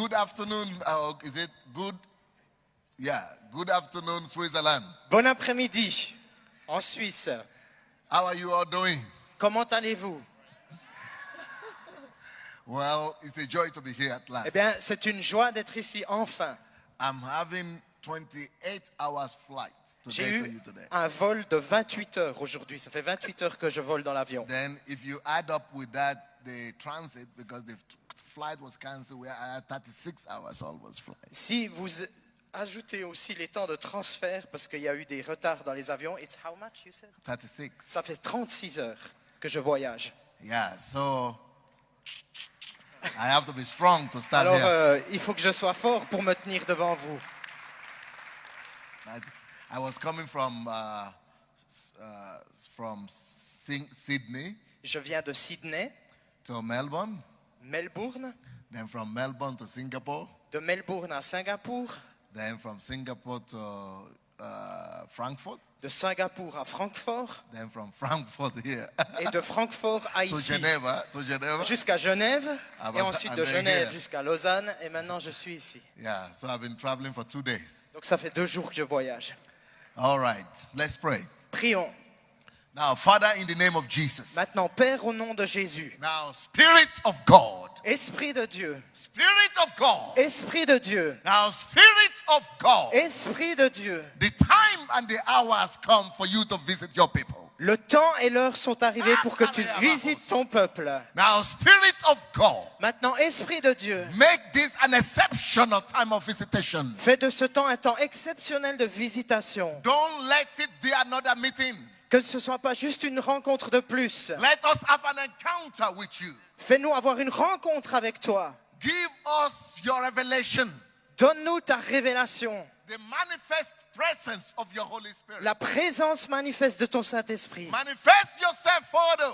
good afternoon. Is it good? Yeah, good afternoon, Switzerland. Bon après-midi en Suisse. How are you all doing? Comment allez-vous? Well, it's a joy to be here at last. Eh bien, c'est une joie d'être ici enfin. I'm having 28 hours flight J'ai today to eu you today. un vol de 28 heures aujourd'hui. Ça fait 28 heures que je vole dans l'avion. Then if you add up with that the transit, because the flight was cancelled, we are at 36 hours almost flight. Si vous ajoutez aussi les temps de transfert, parce qu'il y a eu des retards dans les avions, it's how much you said? 36. Ça fait 36 heures que je voyage. Yeah, so I have to be strong to stand Alors, here. il faut que je sois fort pour me tenir devant vous. I was coming from Sydney Je viens de Sydney, to Melbourne, Melbourne, then from Melbourne to Singapore, de Melbourne à Singapour, then from Singapore to Frankfurt, de Singapour à Francfort, then from Frankfurt here et de Francfort à to ici, Geneva, jusqu'à Genève, Ah, et bah, ensuite ah, de bah, Genève here. jusqu'à Lausanne, et maintenant je suis ici. Yeah, so I've been traveling for 2 days. Donc ça fait 2 jours que je voyage. All right, let's pray. Prions. Now, Father, in the name of Jesus. Maintenant, Père, au nom de Jésus, Now, Spirit of God. Esprit de Dieu, Spirit of God. Esprit de Dieu, Now, Spirit of God. Esprit de Dieu, The time and the hour has come for you to visit your people. le temps et l'heure sont arrivés pour que tu visites ton peuple. Now, Spirit of God, Maintenant, Esprit de Dieu, make this an exceptional time of visitation. fais de ce temps un temps exceptionnel de visitation. Don't let it be another meeting. Que ce ne soit pas juste une rencontre de plus. Let us have an encounter with you. Fais-nous avoir une rencontre avec toi. Give us your revelation, Donne-nous ta révélation, the manifest presence of your Holy Spirit. la présence manifeste de ton Saint-Esprit. Manifest yourself, Father.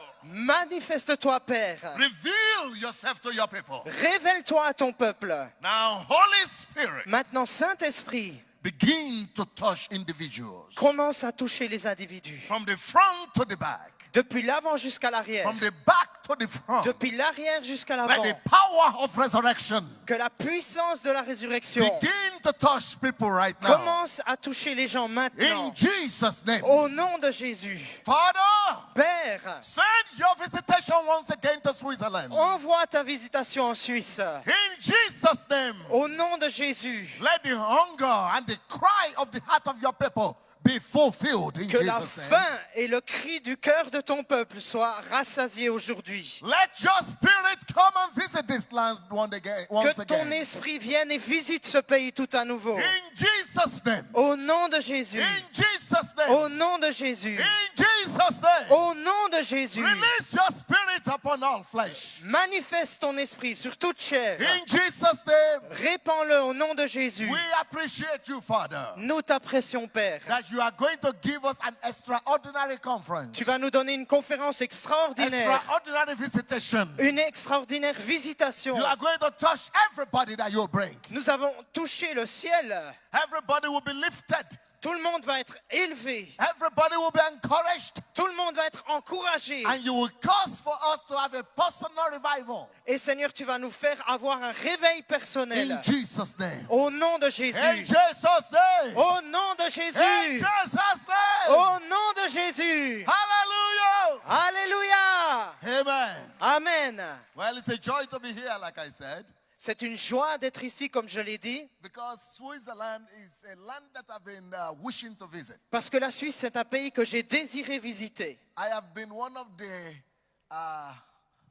Manifeste-toi, Père. Reveal yourself to your people. Révèle-toi à ton peuple. Now, Holy Spirit, Maintenant, Saint-Esprit, begin to touch individuals commence à toucher les individus. from the front to the back, Depuis l'avant jusqu'à l'arrière. from the back to the front. Depuis l'arrière jusqu'à Let l'avant. the power of resurrection Que la puissance de la résurrection begin to touch people right now. commence à toucher les gens maintenant. In Jesus' name. Au nom de Jésus. Father, Père, send your visitation once again to Switzerland. envoie ta visitation en Suisse. In Jesus' name. Au nom de Jésus. Let the hunger and the cry of the heart of your people be fulfilled in Que la Jesus' name. faim et le cri du cœur de ton peuple soient rassasiés aujourd'hui. Let your spirit come and visit this land once Que ton again. esprit vienne et visite ce pays tout à nouveau. In Jesus' name. Au nom de Jésus. In Jesus' name. Au nom de Jésus. In Jesus' name. Au nom de Jésus. Release your spirit upon all flesh. Manifeste ton esprit sur toute chair. In Jesus' name. Répands-le au nom de Jésus. We appreciate you, Father, Nous t'apprécions, Père. that you are going to give us an extraordinary conference, Tu vas nous donner une conférence extraordinaire. extraordinary visitation. Une extraordinaire visitation. You are going to touch everybody that you bring. Nous avons touché le ciel. Everybody will be lifted. Tout le monde va être élevé. Everybody will be encouraged. Tout le monde va être encouragé. And you will cause for us to have a personal revival. Et Seigneur, tu vas nous faire avoir un réveil personnel. In Jesus' name. Au nom de In Jésus. Jesus' name. Au nom de In Jésus. Jesus' name. Au nom de Jésus. Hallelujah. Alléluia. Amen. Amen. Well, it's a joy to be here, like I said, C'est une joie d'être ici, comme je l'ai dit, because Switzerland is a land that I've been wishing to visit. parce que la Suisse, c'est un pays que j'ai désiré visiter. I have been one of the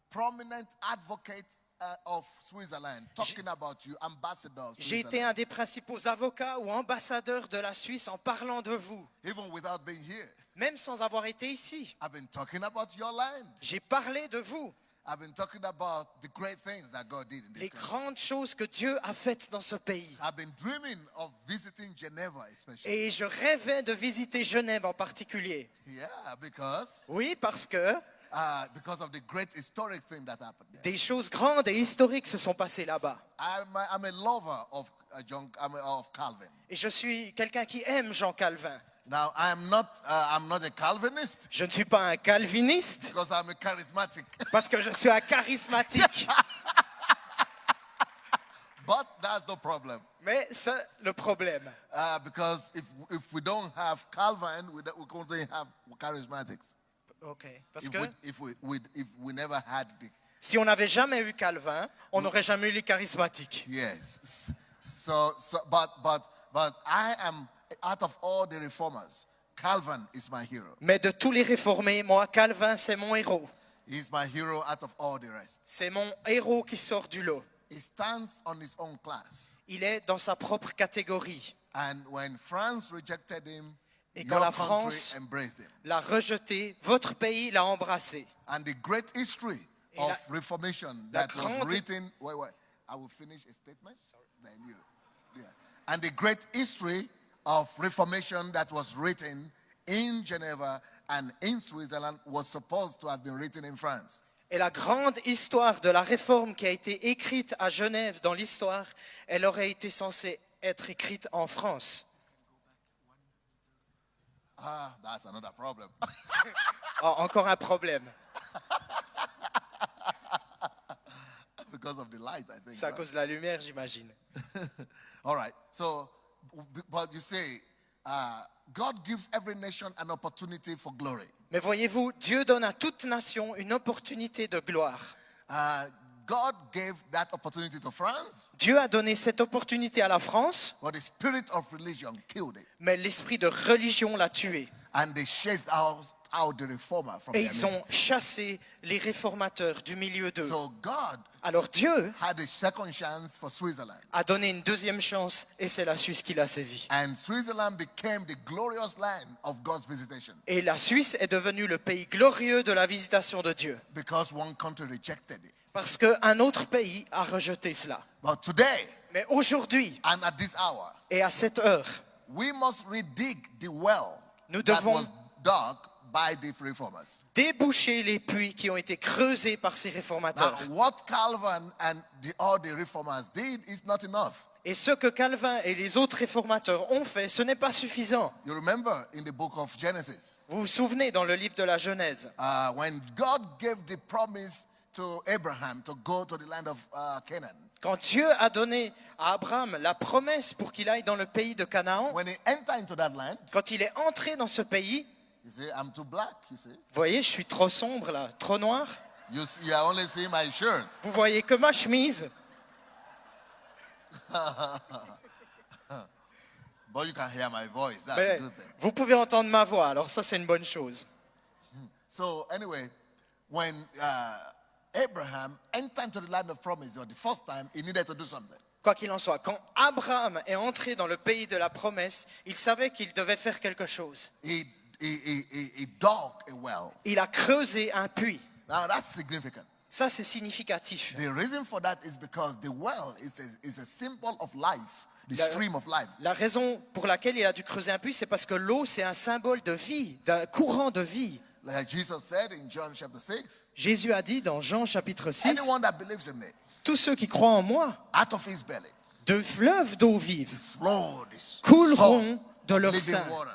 prominent advocates of Switzerland, talking about you, ambassador of J'ai été Switzerland, un des principaux avocats ou ambassadeurs de la Suisse en parlant de vous, even without being here. même sans avoir été ici. I've been talking about your land. J'ai parlé de vous, I've been talking about the great things that God did in this les country. grandes choses que Dieu a faites dans ce pays. I've been dreaming of visiting Geneva, especially. Et je rêvais de visiter Genève en particulier. Yeah, because Oui, parce que of the great historic thing that happened there. des choses grandes et historiques se sont passées là-bas. I'm a lover of of Calvin. Et je suis quelqu'un qui aime Jean Calvin. Now I'm not a Calvinist Je ne suis pas un calviniste because I'm a charismatic. parce que je suis un charismatique. But that's the problem. Mais c'est le problème. Because if we don't have Calvin, we couldn't have charismatics. Ok. Parce que If we never had the si on n'avait jamais eu Calvin, on n'aurait jamais eu les charismatiques. yes. But I am out of all the reformers. Calvin is my hero. Mais de tous les réformés, moi, Calvin, c'est mon héros. He's my hero out of all the rest. C'est mon héros qui sort du lot. He stands on his own class. Il est dans sa propre catégorie. And when France rejected him, Et quand your la country France embraced him. l'a rejeté, votre pays l'a embrassé. And the great history Et of Reformation la that was grande- written. Wait. I will finish a statement. Then you. Yeah. And the great history of Reformation that was written in Geneva and in Switzerland was supposed to have been written in France. Et la grande histoire de la réforme qui a été écrite à Genève dans l'histoire, elle aurait été censée être écrite en France. That's another problem. Oh, encore un problème. Because of the light, I think. C'est à right? cause de la lumière, j'imagine. All right. So, but you say, God gives every nation an opportunity for glory. Mais voyez-vous, Dieu donne à toute nation une opportunité de gloire. God gave that opportunity to France, Dieu a donné cette opportunité à la France, but the spirit of religion killed it. mais l'esprit de religion l'a tué. And they chased out the reformer from Et their ils ont midst. chassé les réformateurs du milieu d'eux. So God Alors Dieu had a second chance for Switzerland. a donné une deuxième chance et c'est la Suisse qui l'a saisie. And Switzerland became the glorious land of God's visitation Et la Suisse est devenue le pays glorieux de la visitation de Dieu. because one country rejected it. Parce qu'un autre pays a rejeté cela. But today, Mais aujourd'hui and at this hour, et à cette heure, we must redig the well Nous that devons- was dug by the reformers. déboucher les puits qui ont été creusés par ces Now, réformateurs. what Calvin and all the reformers did is not enough. Et ce que Calvin et les autres réformateurs ont fait, ce n'est pas suffisant. You remember in the book of Genesis, Vous vous souvenez dans le livre de la Genèse, when God gave the promise to Abraham to go to the land of Canaan, quand Dieu a donné à Abraham la promesse pour qu'il aille dans le pays de Canaan, when he entered into that land, quand il est entré dans ce pays, you say, I'm too black, you see. vous voyez, je suis trop sombre là, trop noir. You are only seeing my shirt. Vous voyez que ma chemise, But you can hear my voice. That's a mais good thing. vous pouvez entendre ma voix, alors ça c'est une bonne chose. So anyway, when Abraham entered into the land of promise for the first time, he needed to do something. Quoi qu'il en soit, quand Abraham est entré dans le pays de la promesse, il savait qu'il devait faire quelque chose. He dug a well. Il a creusé un puits. Now that's significant. Ça, c'est significatif. The reason for that is because the well is a symbol of life, the stream of life. La raison pour laquelle il a dû creuser un puits, c'est parce que l'eau, c'est un symbole de vie, d'un courant de vie. Like Jesus said in John chapter 6, Jésus a dit dans Jean chapitre 6, anyone that believes in me, tous ceux qui croient en moi, out of his belly, de fleuves d'eau vive flow this couleront de leur living sein. water,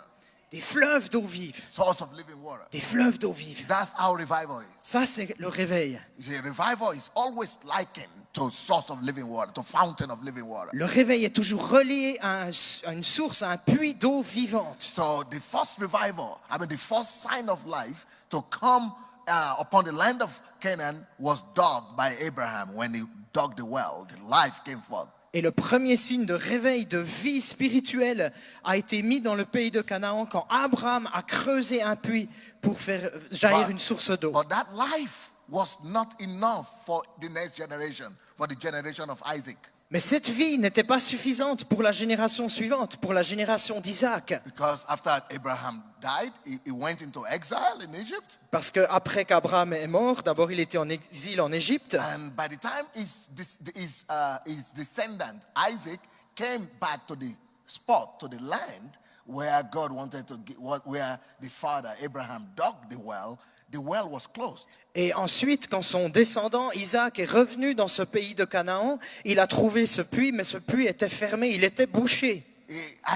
Des fleuves d'eau vive. source of living water. Des fleuves d'eau vive. That's how revival is. Ça, c'est le réveil. You see, revival is always likened to source of living water, to fountain of living water. Le réveil est toujours relié à une source, à un puits d'eau vivante. So the first revival, the first sign of life to come upon the land of Canaan was dug by Abraham when he dug the well. The life came forth. Et le premier signe de réveil, de vie spirituelle a été mis dans le pays de Canaan quand Abraham a creusé un puits pour faire jaillir une source d'eau. But that life was not enough for the next generation, for the generation of Isaac. Mais cette vie n'était pas suffisante pour la génération suivante, pour la génération d'Isaac. Because after Abraham died, he went into exile in Egypt. Parce qu'après qu'Abraham est mort, d'abord il était en exil en Égypte. And by the time his descendant, Isaac, came back to the spot, to the land where God wanted to get, where the father, Abraham, dug the well was closed. Et ensuite, quand son descendant Isaac est revenu dans ce pays de Canaan, il a trouvé ce puits, mais ce puits était fermé, il était bouché.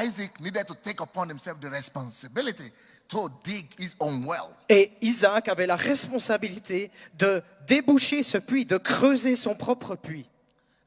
Isaac needed to take upon himself the responsibility to dig his own well. Et Isaac avait la responsabilité de déboucher ce puits, de creuser son propre puits.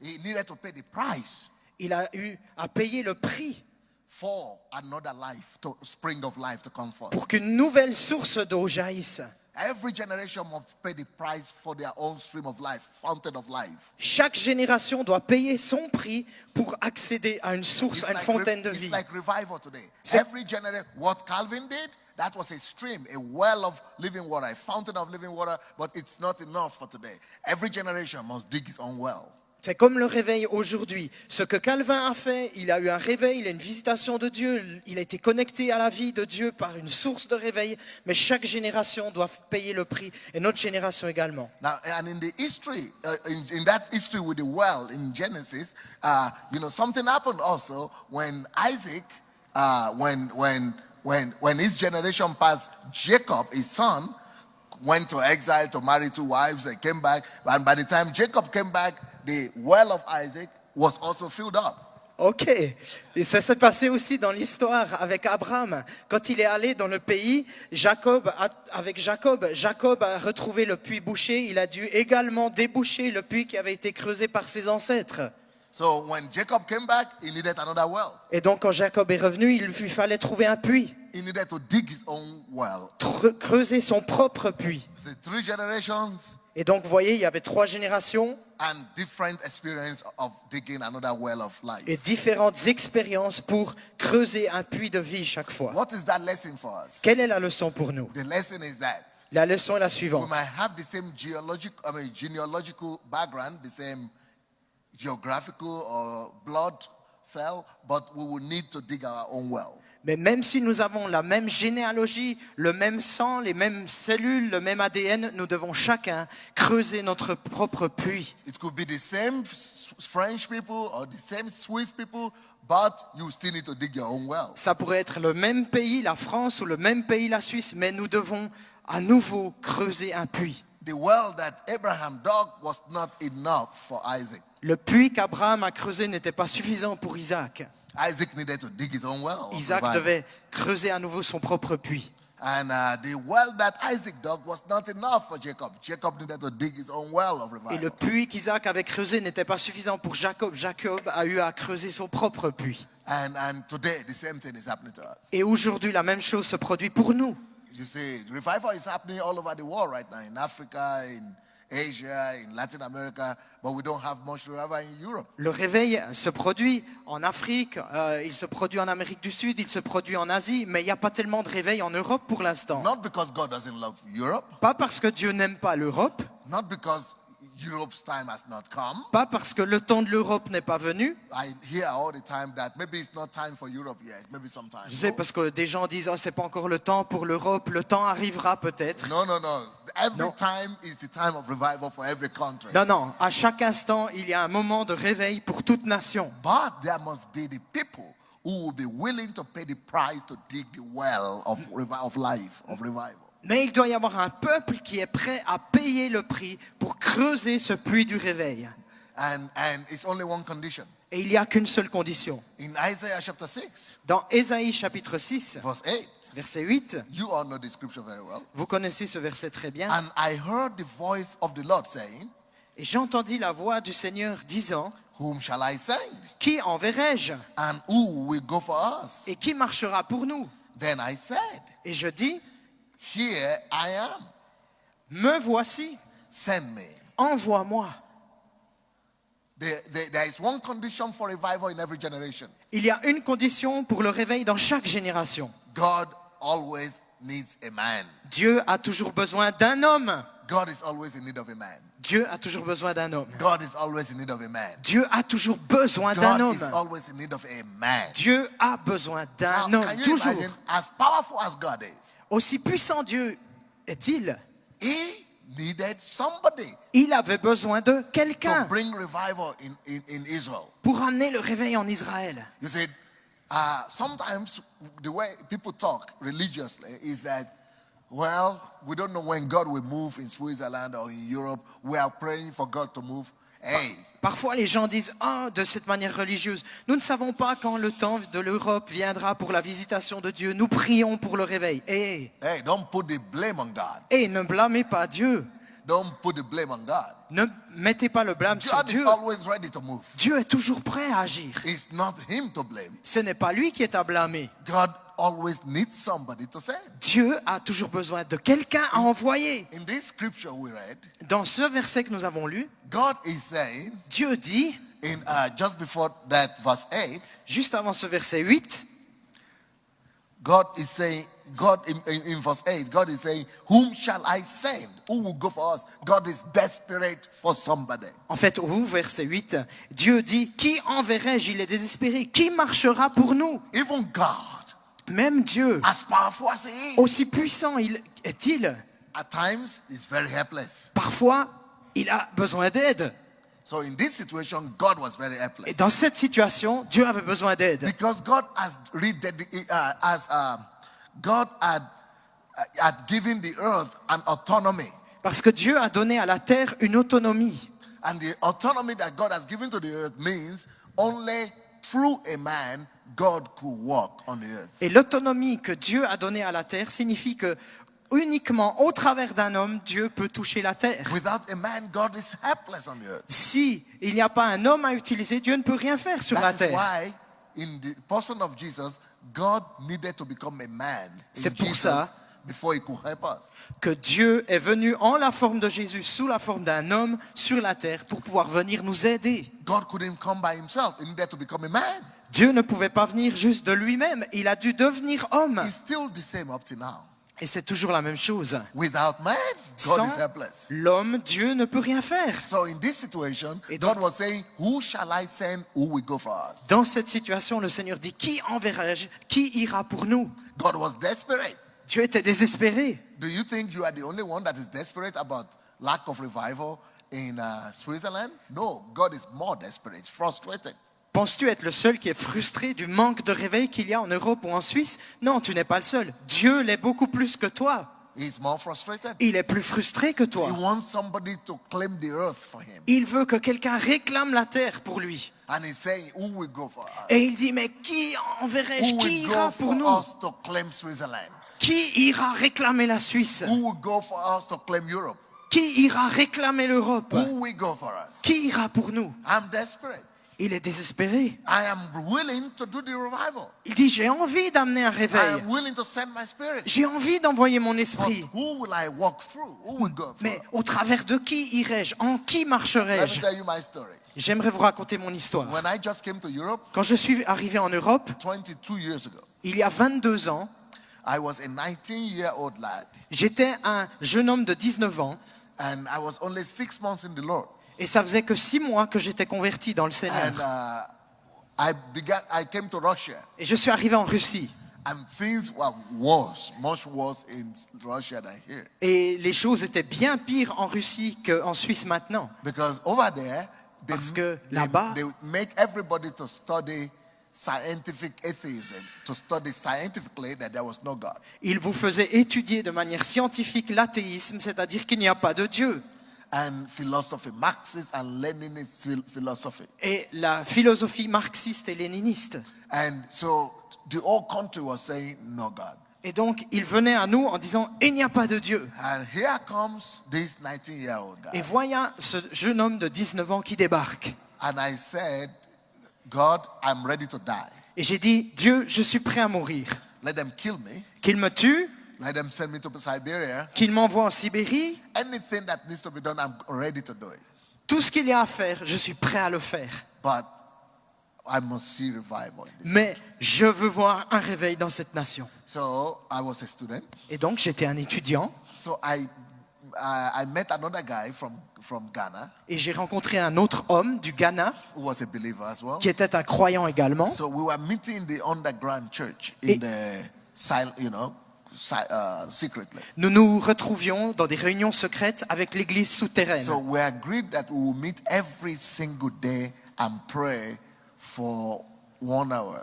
he needed to pay the price il a eu à payer le prix for another life, to spring of life to come forth. pour qu'une nouvelle source d'eau jaillisse. Every generation must pay the price for their own stream of life, fountain of life. Chaque génération doit payer son prix pour accéder à une source, à une fontaine de It's vie. like revival today. C'est- Every generation, what Calvin did, that was a stream, a well of living water, a fountain of living water, but it's not enough for today. Every generation must dig its own well. C'est comme le réveil aujourd'hui. Ce que Calvin a fait, il a eu un réveil, il a une visitation de Dieu, il a été connecté à la vie de Dieu par une source de réveil, mais chaque génération doit payer le prix, et notre génération également. Now, and in the history, in that history with the well in Genesis, something happened also when Isaac, when his generation passed, Jacob, his son, went to exile to marry 2 wives and came back. And by the time Jacob came back, the well of Isaac was also filled up. Ok, et ça s'est passé aussi dans l'histoire avec Abraham. Quand il est allé dans le pays, Jacob a retrouvé le puits bouché, il a dû également déboucher le puits qui avait été creusé par ses ancêtres. So when Jacob came back, he needed another well. Et donc quand Jacob est revenu, il lui fallait trouver un puits, He needed to dig his own well. creuser son propre puits. So 3 generations Et donc vous voyez, il y avait 3 générations and different experience of digging another well of life. et différentes expériences pour creuser un puits de vie chaque fois. What is that lesson for us? Quelle est la leçon pour nous? The lesson is that La leçon est la we suivante. might have the same genealogical background, the same geographical or blood cell, but we will need to dig our own well. Mais même si nous avons la même généalogie, le même sang, les mêmes cellules, le même ADN, nous devons chacun creuser notre propre puits. It could be the same French people or the same Swiss people, but you still need to dig your own well. Ça pourrait être le même pays, la France, ou le même pays, la Suisse, mais nous devons à nouveau creuser un puits. The well that Abraham dug was not enough for Isaac. Le puits qu'Abraham a creusé n'était pas suffisant pour Isaac. Isaac needed to dig his own well. of Isaac revival. devait creuser à nouveau son propre puits. And the well that Isaac dug was not enough for Jacob. Jacob needed to dig his own well of Et le revival. puits qu'Isaac avait creusé n'était pas suffisant pour Jacob. Jacob a eu à creuser son propre puits. And today, the same thing is happening to us. Et aujourd'hui, la même chose se produit pour nous. You see, revival is happening all over the world right now, in Africa, in Asia, in Latin America, but we don't have much revival in Europe. Le réveil se produit en Afrique, il se produit en Amérique du Sud, il se produit en Asie, mais il n'y a pas tellement de réveil en Europe pour l'instant. Not because God doesn't love Europe, Pas parce que Dieu n'aime pas l'Europe, not because Europe's time has not come. pas parce que le temps de l'Europe n'est pas venu. I hear all the time that maybe it's not time for Europe yet, maybe sometime. Je sais parce que des gens disent oh, c'est pas encore le temps pour l'Europe, le temps arrivera peut-être. No. Every No. time is the time of revival for every country. Non, à chaque instant, il y a un moment de réveil pour toute nation. But there must be the people who will be willing to pay the price to dig the well of life, of revival. Mais il doit y avoir un peuple qui est prêt à payer le prix pour creuser ce puits du réveil. And it's only one condition. Et il n'y a qu'une seule condition. In Isaiah chapter 6, Dans Ésaïe chapitre 6, verse 8, verset 8, you all know the scripture very well. vous connaissez ce verset très bien. And I heard the voice of the Lord saying, Et j'entendis la voix du Seigneur disant, whom shall I send? qui enverrai-je? And who will go for us? Et qui marchera pour nous? Then I said, Et je dis, here I am, me voici, send me. envoie-moi. There is one condition for revival in every generation. Il y a une condition pour le réveil dans chaque génération. God always needs a man. Dieu a toujours besoin d'un homme. God is always in need of a man. Dieu a toujours besoin d'un homme. God is always in need of a man. Dieu a toujours besoin d'un God is homme. always in need of a man. Dieu a besoin d'un Now, homme, can you toujours. imagine, as powerful as God is, Aussi puissant Dieu est-il, he needed somebody il avait besoin de to quelqu'un bring revival in Israel. pour amener le réveil en Israël. You see, sometimes the way people talk religiously is that, well, we don't know when God will move in Switzerland or in Europe. We are praying for God to move. Hey, Parfois, les gens disent de cette manière religieuse, nous ne savons pas quand le temps de l'Europe viendra pour la visitation de Dieu. Nous prions pour le réveil. hey, don't put the blame on God. Et ne blâmez pas Dieu. Don't put the blame on God. Ne mettez pas le blâme sur God is Dieu. always ready to move. Dieu est toujours prêt à agir. It's not him to blame. Ce n'est pas lui qui est à blâmer. God always needs somebody to send. Dieu a toujours besoin de quelqu'un à envoyer. In this scripture we read, Dans ce verset que nous avons lu, God is saying, Dieu dit, in just before that verse 8, juste avant ce verset 8, God is saying, in verse 8, God is saying, whom shall I send? Who will go for us? God is desperate for somebody. en fait, au verset 8, Dieu dit, qui enverrai-je? Il est désespéré. Qui marchera pour nous? Even God, Même Dieu, as powerful as he is, aussi puissant est-il, at times is very helpless. parfois, il a besoin d'aide. So in this situation, God was very Et helpless. dans cette situation, Dieu avait besoin d'aide. Because God has God had given the earth an autonomy. Parce que Dieu a donné à la terre une autonomie. And the autonomy that God has given to the earth means only through a man God could walk on the earth. Et l'autonomie que Dieu a donnée à la terre signifie que uniquement au travers d'un homme, Dieu peut toucher la terre. Without a man, God is helpless on the earth. Si il n'y a pas un homme à utiliser, Dieu ne peut rien faire sur la That is terre. why in the person of Jesus, God needed to become a man in C'est pour Jesus ça before he could help us. Que Dieu est venu en la forme de Jésus, sous la forme d'un homme sur la terre pour pouvoir venir nous aider. God couldn't come by himself. He needed to become a man. Dieu ne pouvait pas venir juste de lui-même, il a dû devenir homme. He's still the same up to now. Et c'est toujours la même chose. Without man, God Sans is helpless. l'homme, Dieu ne peut rien faire. So in this situation, Et donc- God was saying, who shall I send? Who will go for us? Dans cette situation, le Seigneur dit, qui enverrai-je? Qui ira pour nous? God was desperate. Dieu était désespéré. Do you think you are the only one that is desperate about lack of revival in Switzerland? No, God is more desperate. He's frustrated. Penses-tu être le seul qui est frustré du manque de réveil qu'il y a en Europe ou en Suisse? Non, tu n'es pas le seul. Dieu l'est beaucoup plus que toi. He's more frustrated. Il est plus frustré que He toi. wants somebody to claim the earth for him. Il veut que quelqu'un réclame la terre pour lui. And he's saying, who will go for us? Et il dit, mais qui enverrai-je? Who Qui will ira go pour for nous? us to claim Switzerland? Qui ira réclamer la Suisse? Who will go for us to claim Europe? Qui ira réclamer l'Europe? Who will go for us? Qui ira pour nous? I'm desperate. Il est désespéré. I am willing to do the revival. Il dit, j'ai envie d'amener un I réveil. am willing to send my spirit. J'ai envie d'envoyer mon But esprit. who will I walk through? Who will go through? Mais au travers de qui irai-je? En qui Let me marcherai-je? tell you my story. J'aimerais vous raconter mon histoire. When I just came to Europe Quand je suis arrivé en Europe, 22 years ago, il y a 22 ans, I was a 19-year-old lad, j'étais un jeune homme de 19 ans and I was only 6 months in the Lord. et ça faisait que 6 mois que j'étais converti dans le Seigneur. And I came to Russia, Et je suis arrivé en Russie. and things were worse, much worse in Russia than here. Et les choses étaient bien pires en Russie qu'en Suisse maintenant. Because over there, Parce que là-bas- they make everybody to study scientific atheism, to study scientifically that there was no God. Ils vous faisaient étudier de manière scientifique l'athéisme, c'est-à-dire qu'il n'y a pas de Dieu. And philosophy, Marxist and Leninist philosophy. Et la philosophie marxiste et léniniste. And so the whole country was saying no God. Et donc, ils venaient à nous en disant, il n'y a pas de Dieu. And here comes this 19-year-old guy. Et voilà ce jeune homme de 19 ans qui débarque. And I said, God, I'm ready to die. Et j'ai dit, Dieu, je suis prêt à mourir. Let them kill me. Qu'il me tue, Let them send me to Siberia. qu'il m'envoie en Sibérie, Anything that needs to be done, I'm ready to do it. tout ce qu'il y a à faire, je suis prêt à le faire. But I must see revival in this. Mais je veux voir un réveil dans cette nation. So I was a student. Et donc, j'étais un étudiant So I met another guy from Ghana et j'ai rencontré un autre homme du Ghana who was a believer as well. qui était un croyant également. So we were meeting in the underground church Et- in the secretly. Nous nous retrouvions dans des réunions secrètes avec l'église souterraine. So we agreed that we will meet every single day and pray for 1 hour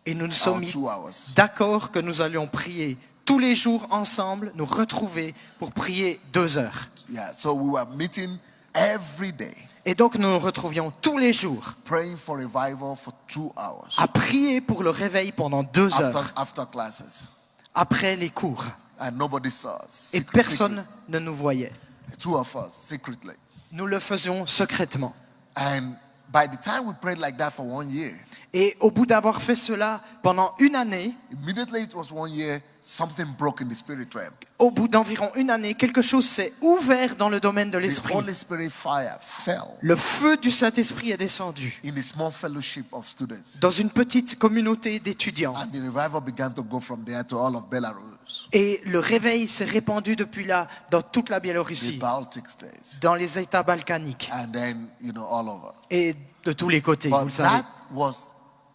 Et nous nous or sommes mis 2 hours. d'accord que nous allions prier tous les jours ensemble, nous retrouver pour prier 2 heures. Yeah. So we were meeting every day, Et donc nous nous retrouvions tous les jours praying for revival for 2 hours à prier pour le réveil pendant 2 heures after classes. après les cours. And nobody saw us. Et Secret, personne ne nous voyait. secret. two of us, secretly. Nous le faisions secrètement. And by the time we prayed like that for 1 year, Et au bout d'avoir fait cela pendant une année, immediately it was 1 year, something broke in the spirit realm. au bout d'environ une année, quelque chose s'est ouvert dans le domaine de The l'esprit. Holy Spirit fire fell Le feu du Saint-Esprit est descendu in a small fellowship of students. dans une petite communauté d'étudiants. And the revival began to go from there to all of Belarus, Et le réveil s'est répandu depuis là dans toute la the Biélorussie, Baltic states, dans les États balkaniques and then, all over. et de tous les côtés, vous le But savez. that was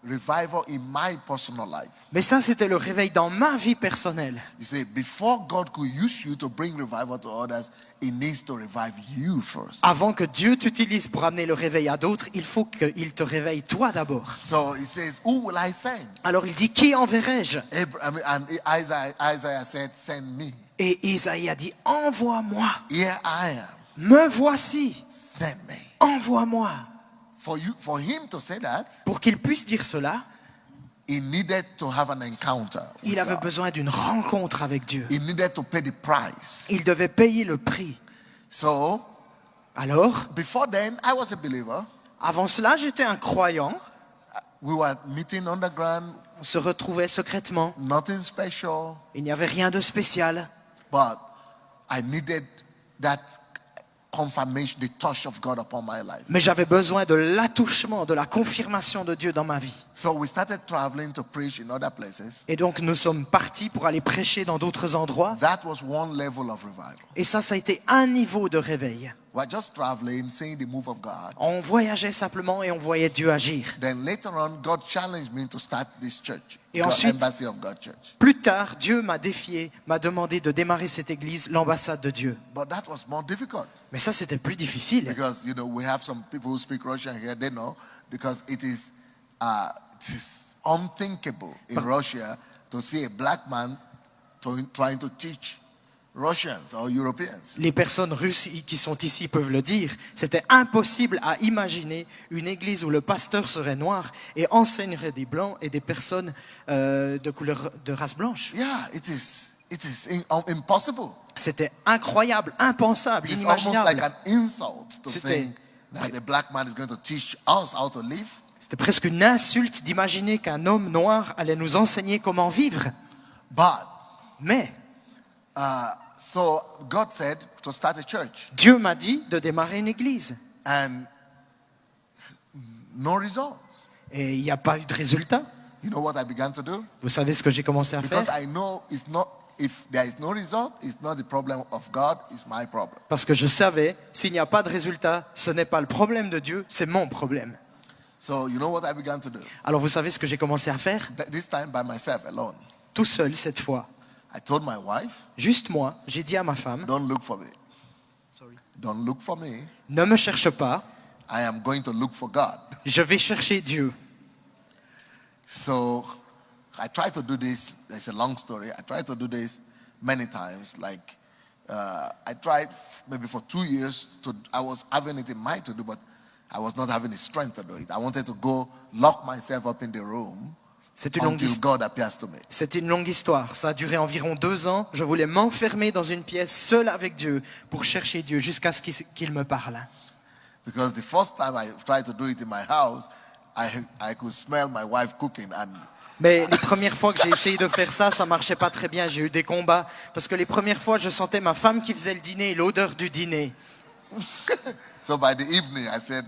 revival in my personal life. Mais ça, c'était le réveil dans ma vie personnelle. You see, before God could use you to bring revival to others, He needs to revive you first. Avant que Dieu t'utilise pour amener le réveil à d'autres, il faut qu'il te réveille toi d'abord. So He says, "Who will I send?" Alors il dit, qui enverrai-je? And Isaiah said, "Send me. Et Isaïe a dit, envoie-moi, Here I am. me voici, Send me." envoie-moi. For him to say that, Pour qu'il puisse dire cela, he needed to have an encounter with il avait God. besoin d'une rencontre avec Dieu. He needed to pay the price. Il devait payer le prix. So Alors, before then, I was a believer. avant cela, j'étais un croyant. We were meeting underground, On se retrouvait secrètement. nothing special, Il n'y avait rien de spécial. but I needed that confirmation, the touch of God upon my life. Mais j'avais besoin de l'attouchement, de la confirmation de Dieu dans ma vie. So we started traveling to preach in other places. Et donc nous sommes partis pour aller prêcher dans d'autres endroits. That was one level of revival. Et ça a été un niveau de réveil. We're just traveling, seeing the move of God. On voyageait simplement et on voyait Dieu agir. Then later on, God challenged me to start this church, Et God ensuite- Embassy of God Church. Plus tard, Dieu m'a défié, m'a demandé de démarrer cette église, l'ambassade de Dieu. But that was more difficult Mais ça, c'était plus difficile. because we have some people who speak Russian here. They know because it is unthinkable in Russia to see a black man trying to teach Russians or Europeans. Les personnes russes qui sont ici peuvent le dire. C'était impossible à imaginer une église où le pasteur serait noir et enseignerait des blancs et des personnes de couleur de race blanche. Yeah, it is impossible. C'était incroyable, impensable, It's almost like inimaginable. an insult to C'était- think that a black man is going to teach us how to live. C'était presque une insulte d'imaginer qu'un homme noir allait nous enseigner comment vivre. But Mais so God said to start a church, Dieu m'a dit de démarrer une église. and no results. Et il n'y a pas eu de résultat. You know what I began to do? Vous savez ce que j'ai commencé à Because faire? I know it's not. If there is no result, it's not the problem of God. It's my problem. Parce que je savais, s'il n'y a pas de résultat, ce n'est pas le problème de Dieu, c'est mon problème. So you know what I began to do? Alors vous savez ce que j'ai commencé à faire? This time by myself, alone. Tout seul cette fois. I told my wife, Juste moi, j'ai dit à ma femme, "Don't look for me. Don't look for me. ne me cherche pas, I am going to look for God." je vais chercher Dieu. So I tried to do this. It's a long story. I tried to do this many times. Like I tried maybe for 2 years. I was having it in mind to do, but I was not having the strength to do it. I wanted to go lock myself up in the room C'est une longue until histoire. God appears to me. C'est une longue histoire. Ça a duré environ 2 ans. Je voulais m'enfermer dans une pièce seule avec Dieu pour chercher Dieu jusqu'à ce qu'il me parle. Because the first time I tried to do it in my house, I could smell my wife cooking, and Mais les premières fois que j'ai essayé de faire ça, ça marchait pas très bien. J'ai eu des combats parce que les premières fois, je sentais ma femme qui faisait le dîner et l'odeur du dîner. so by the evening I said,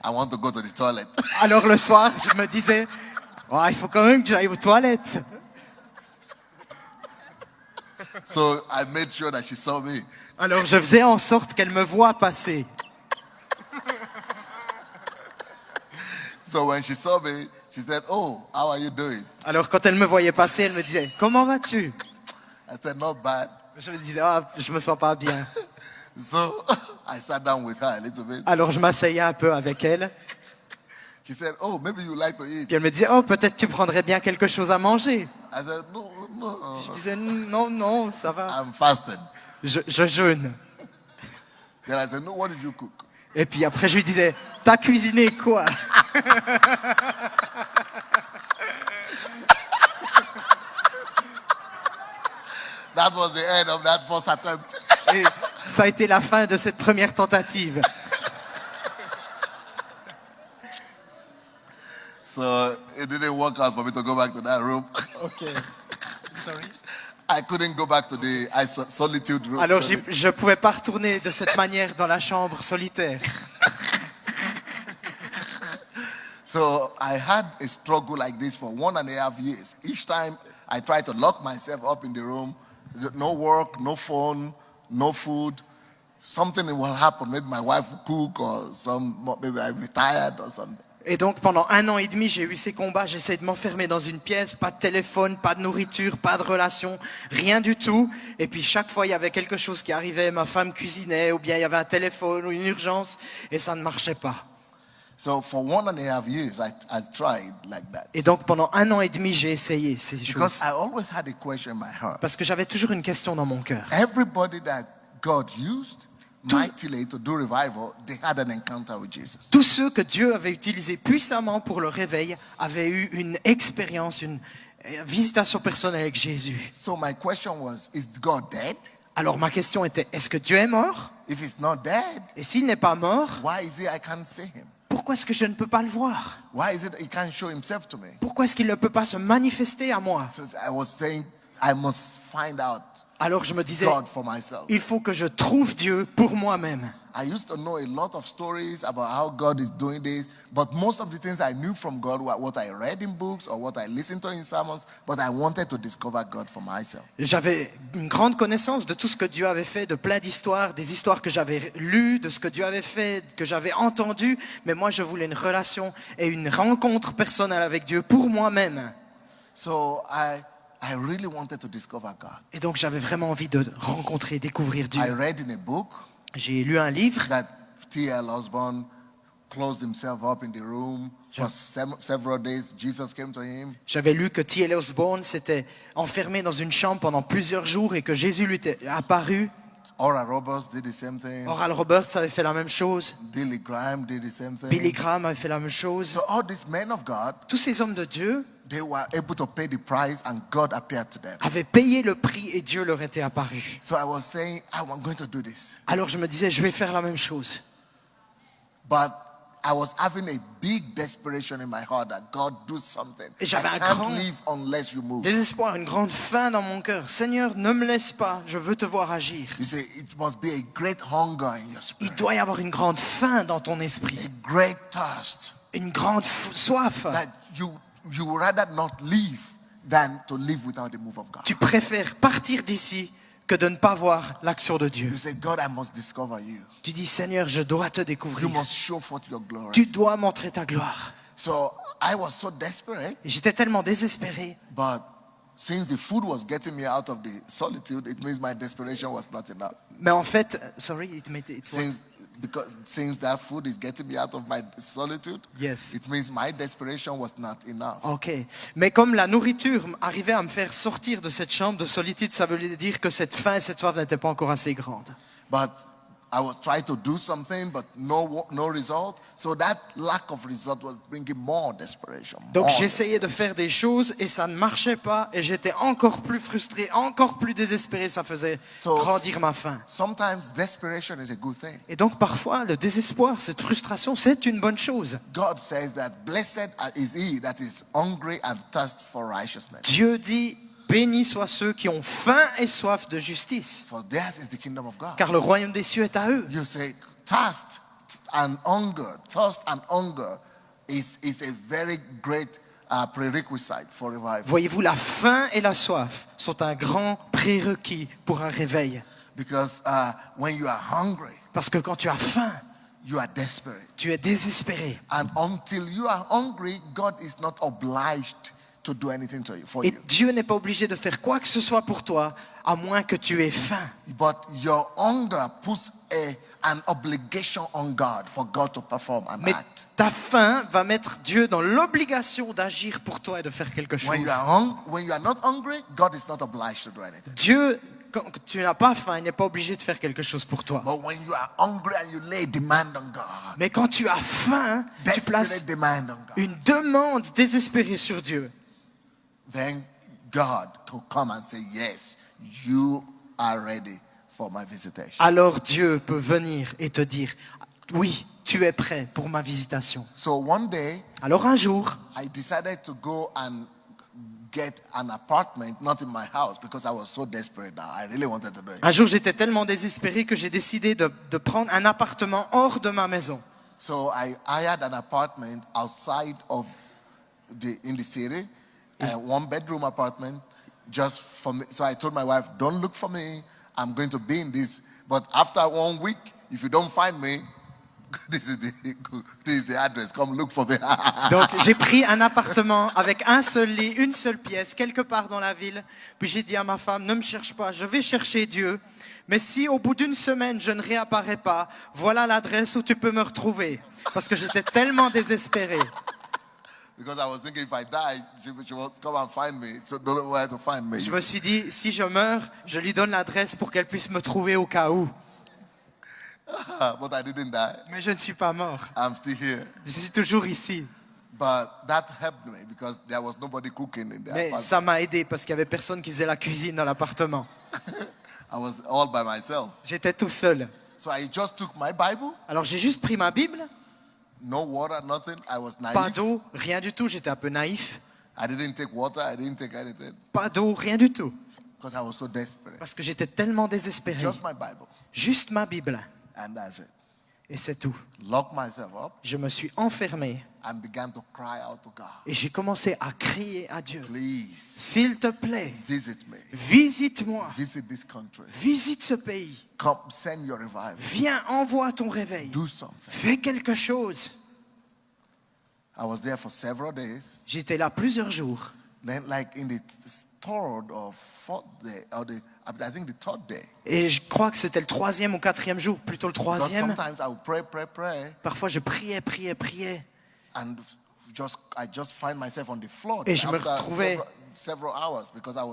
"I want to go to the toilet." Alors le soir, je me disais, oh, il faut quand même que j'aille aux toilettes. So I made sure that she saw me. Alors je faisais en sorte qu'elle me voie passer. So when she saw me, she said, "Oh, how are you doing?" Alors quand elle me voyait passer, elle me disait, comment vas-tu? I said, "Not bad." Je me disais, ah, je me sens pas bien. So I sat down with her a little bit. Alors je m'asseyais un peu avec elle. She said, "Oh, maybe you like to eat." Puis elle me disait, oh, peut-être tu prendrais bien quelque chose à manger. I said, "No, no, Je disais, non, non, ça va. I'm fasting." Je jeûne. Then I said, "No, what did you cook?" Et puis après, je lui disais, t'as cuisiné quoi? That was the end of that first attempt. Et Ça a été la fin de cette première tentative. So it didn't work out for me to go back to that room. Ok. Sorry. I couldn't go back to the solitude room. Alors je pouvais pas retourner de cette manière dans la chambre solitaire. So I had a struggle like this for 1.5 years. Each time I tried to lock myself up in the room, no work, no phone, no food. Something will happen. Maybe my wife will cook or maybe I'll be tired or something. Et donc pendant 1 an et demi, j'ai eu ces combats. J'essayais de m'enfermer dans une pièce, pas de téléphone, pas de nourriture, pas de relation, rien du tout. Et puis chaque fois, il y avait quelque chose qui arrivait, ma femme cuisinait, ou bien il y avait un téléphone ou une urgence, et ça ne marchait pas. So for 1.5 years, I tried like that. Et donc pendant 1 an et demi, j'ai essayé ces Because choses. I always had a question in my heart. Parce que j'avais toujours une question dans mon cœur. Everybody that God used mightily to do revival, they had an encounter with Jesus. Tous ceux que Dieu avait utilisés puissamment pour le réveil avaient eu une expérience, une visitation personnelle avec Jésus. So my question was, is God dead? Alors ma question était, est-ce que Dieu est mort? If he's not dead, Et s'il n'est pas mort, why is it I can't see him? pourquoi est-ce que je ne peux pas le voir? Why is it he can't show himself to me? Pourquoi est-ce qu'il ne peut pas se manifester à moi? So I was saying, I must find out Alors je me disais, God for myself. il faut que je trouve Dieu pour moi-même. I used to know a lot of stories about how God is doing this, but most of the things I knew from God were what I read in books or what I listened to in sermons, but I wanted to discover God for myself. J'avais une grande connaissance de tout ce que Dieu avait fait, de plein d'histoires, des histoires que j'avais lues, de ce que Dieu avait fait, que j'avais entendu, mais moi je voulais une relation et une rencontre personnelle avec Dieu pour moi-même. So I really wanted to discover God. Et donc j'avais vraiment envie de rencontrer, découvrir I Dieu. read in a book J'ai lu un livre that T.L. Osborne closed himself up in the room for several days. Jesus came to him. J'avais lu que T.L. Osborne s'était enfermé dans une chambre pendant plusieurs jours et que Jésus lui était apparu. Oral Roberts did the same thing. Oral Roberts avait fait la même chose. Billy Graham did the same thing. Billy Graham avait fait la même chose. So all these men of God, Tous ces hommes de Dieu they were able to pay the price and God appeared to them. avaient payé le prix et Dieu leur était apparu. So I was saying, I'm going to do this. Alors je me disais, je vais faire la même chose. But I was having a big desperation in my heart that God do something. Et j'avais I un can't grand live unless you move. Désespoir, une grande faim dans mon cœur. Seigneur, ne me laisse pas, je veux te voir agir. You say it must be a great hunger in your Il spirit, doit y avoir une grande faim dans ton esprit, a great thirst une grande soif. that you would rather not live than to live without the move of God. Tu préfères partir d'ici que de ne pas voir l'action de Dieu. You say, God, I must discover you. Tu dis, Seigneur, je dois te You découvrir. must show forth your glory. Tu dois montrer ta gloire. So I was so desperate, Et j'étais tellement désespéré. but since the food was getting me out of the solitude, it means my desperation was not enough. Mais en fait, sorry, Since that food is getting me out of my solitude, Yes. it means my desperation was not enough. Ok. Mais comme la nourriture arrivait à me faire sortir de cette chambre de solitude, ça voulait dire que cette faim et cette soif n'étaient pas encore assez grandes. But I was trying to do something, but no result. So that lack of result was bringing more desperation. Donc more j'essayais de faire des choses et ça ne marchait pas et j'étais encore plus frustré, encore plus désespéré. Ça faisait So- grandir ma faim. Sometimes desperation is a good thing. Et donc parfois, le désespoir, cette frustration, c'est une bonne chose. God says that blessed is he that is hungry and thirst for righteousness. Dieu dit, bénis soient ceux qui ont faim et soif de justice, For theirs is the kingdom of God. car le royaume des cieux est à eux. You say thirst and hunger is a very great prerequisite for revival. Voyez-vous, la faim et la soif sont un grand prérequis pour un réveil. Because when you are hungry, Parce que quand tu as faim, you are desperate. tu es désespéré. And until you are hungry, God is not obliged to do anything for Et you. Dieu n'est pas obligé de faire quoi que ce soit pour toi, à moins que tu aies faim. But your hunger puts an obligation on God for God to perform an Mais act. ta faim va mettre Dieu dans l'obligation d'agir pour toi et de faire quelque chose. When you are not hungry, God is not obliged to do anything. Dieu, quand tu n'as pas faim, il n'est pas obligé de faire quelque chose pour toi. But when you are hungry and you lay demand on God, Mais quand tu as faim, tu places desperate demand on God, une demande désespérée sur Dieu. then God will come and say, yes, you are ready for my visitation. alors Dieu peut venir et te dire, oui, tu es prêt pour ma visitation. So one day, Alors un jour, I decided to go and get an apartment, not in my house, because I was so desperate now. I really wanted to do it. un jour j'étais tellement désespéré que j'ai décidé de prendre un appartement hors de ma maison. So I hired an apartment outside of in the city, a one-bedroom apartment, just for me. So I told my wife, "Don't look for me. I'm going to be in this. But after 1 week, if you don't find me, this is the address. Come look for me." Donc j'ai pris un appartement avec un seul lit, une seule pièce, quelque part dans la ville. Puis j'ai dit à ma femme, ne me cherche pas, je vais chercher Dieu. Mais si au bout d'une semaine je ne réapparais pas, voilà l'adresse où tu peux me retrouver. Parce que j'étais tellement désespéré. Because I was thinking if I die, she will come and find me. So don't know where to find me. Je me suis dit, si je meurs, je lui donne l'adresse pour qu'elle puisse me trouver au cas où. But I didn't die. Mais je ne suis pas mort. I'm still here. Je suis toujours ici. But that helped me because there was nobody cooking in the Mais apartment. ça m'a aidé parce qu'il n'y avait personne qui faisait la cuisine dans l'appartement. I was all by myself. J'étais tout seul. So I just took my Bible, Alors j'ai juste pris ma Bible, no water, nothing. I was pas naive. d'eau, rien du tout. J'étais un peu naïf. I didn't take water. I didn't take anything Pas d'eau, rien du tout. because I was so desperate. Parce que j'étais tellement désespéré. Just my Bible, Juste ma Bible. and that's it. Et c'est tout. Lock myself up Je me suis enfermé and began to cry out to God. et j'ai commencé à crier à Dieu. Please S'il te plaît, visit me. visite-moi. Visit this country. Visite ce pays. Come, send your revival. Viens, envoie ton réveil. Do something. Fais quelque chose. I was there for several days. J'étais là plusieurs jours. Then, like in the third or fourth day, or I think the third day, Et je crois que c'était le 3e ou 4e jour, plutôt le because 3e. sometimes I would pray, Parfois je priais. and I just find myself on the floor Et je me after retrouvais- several hours because I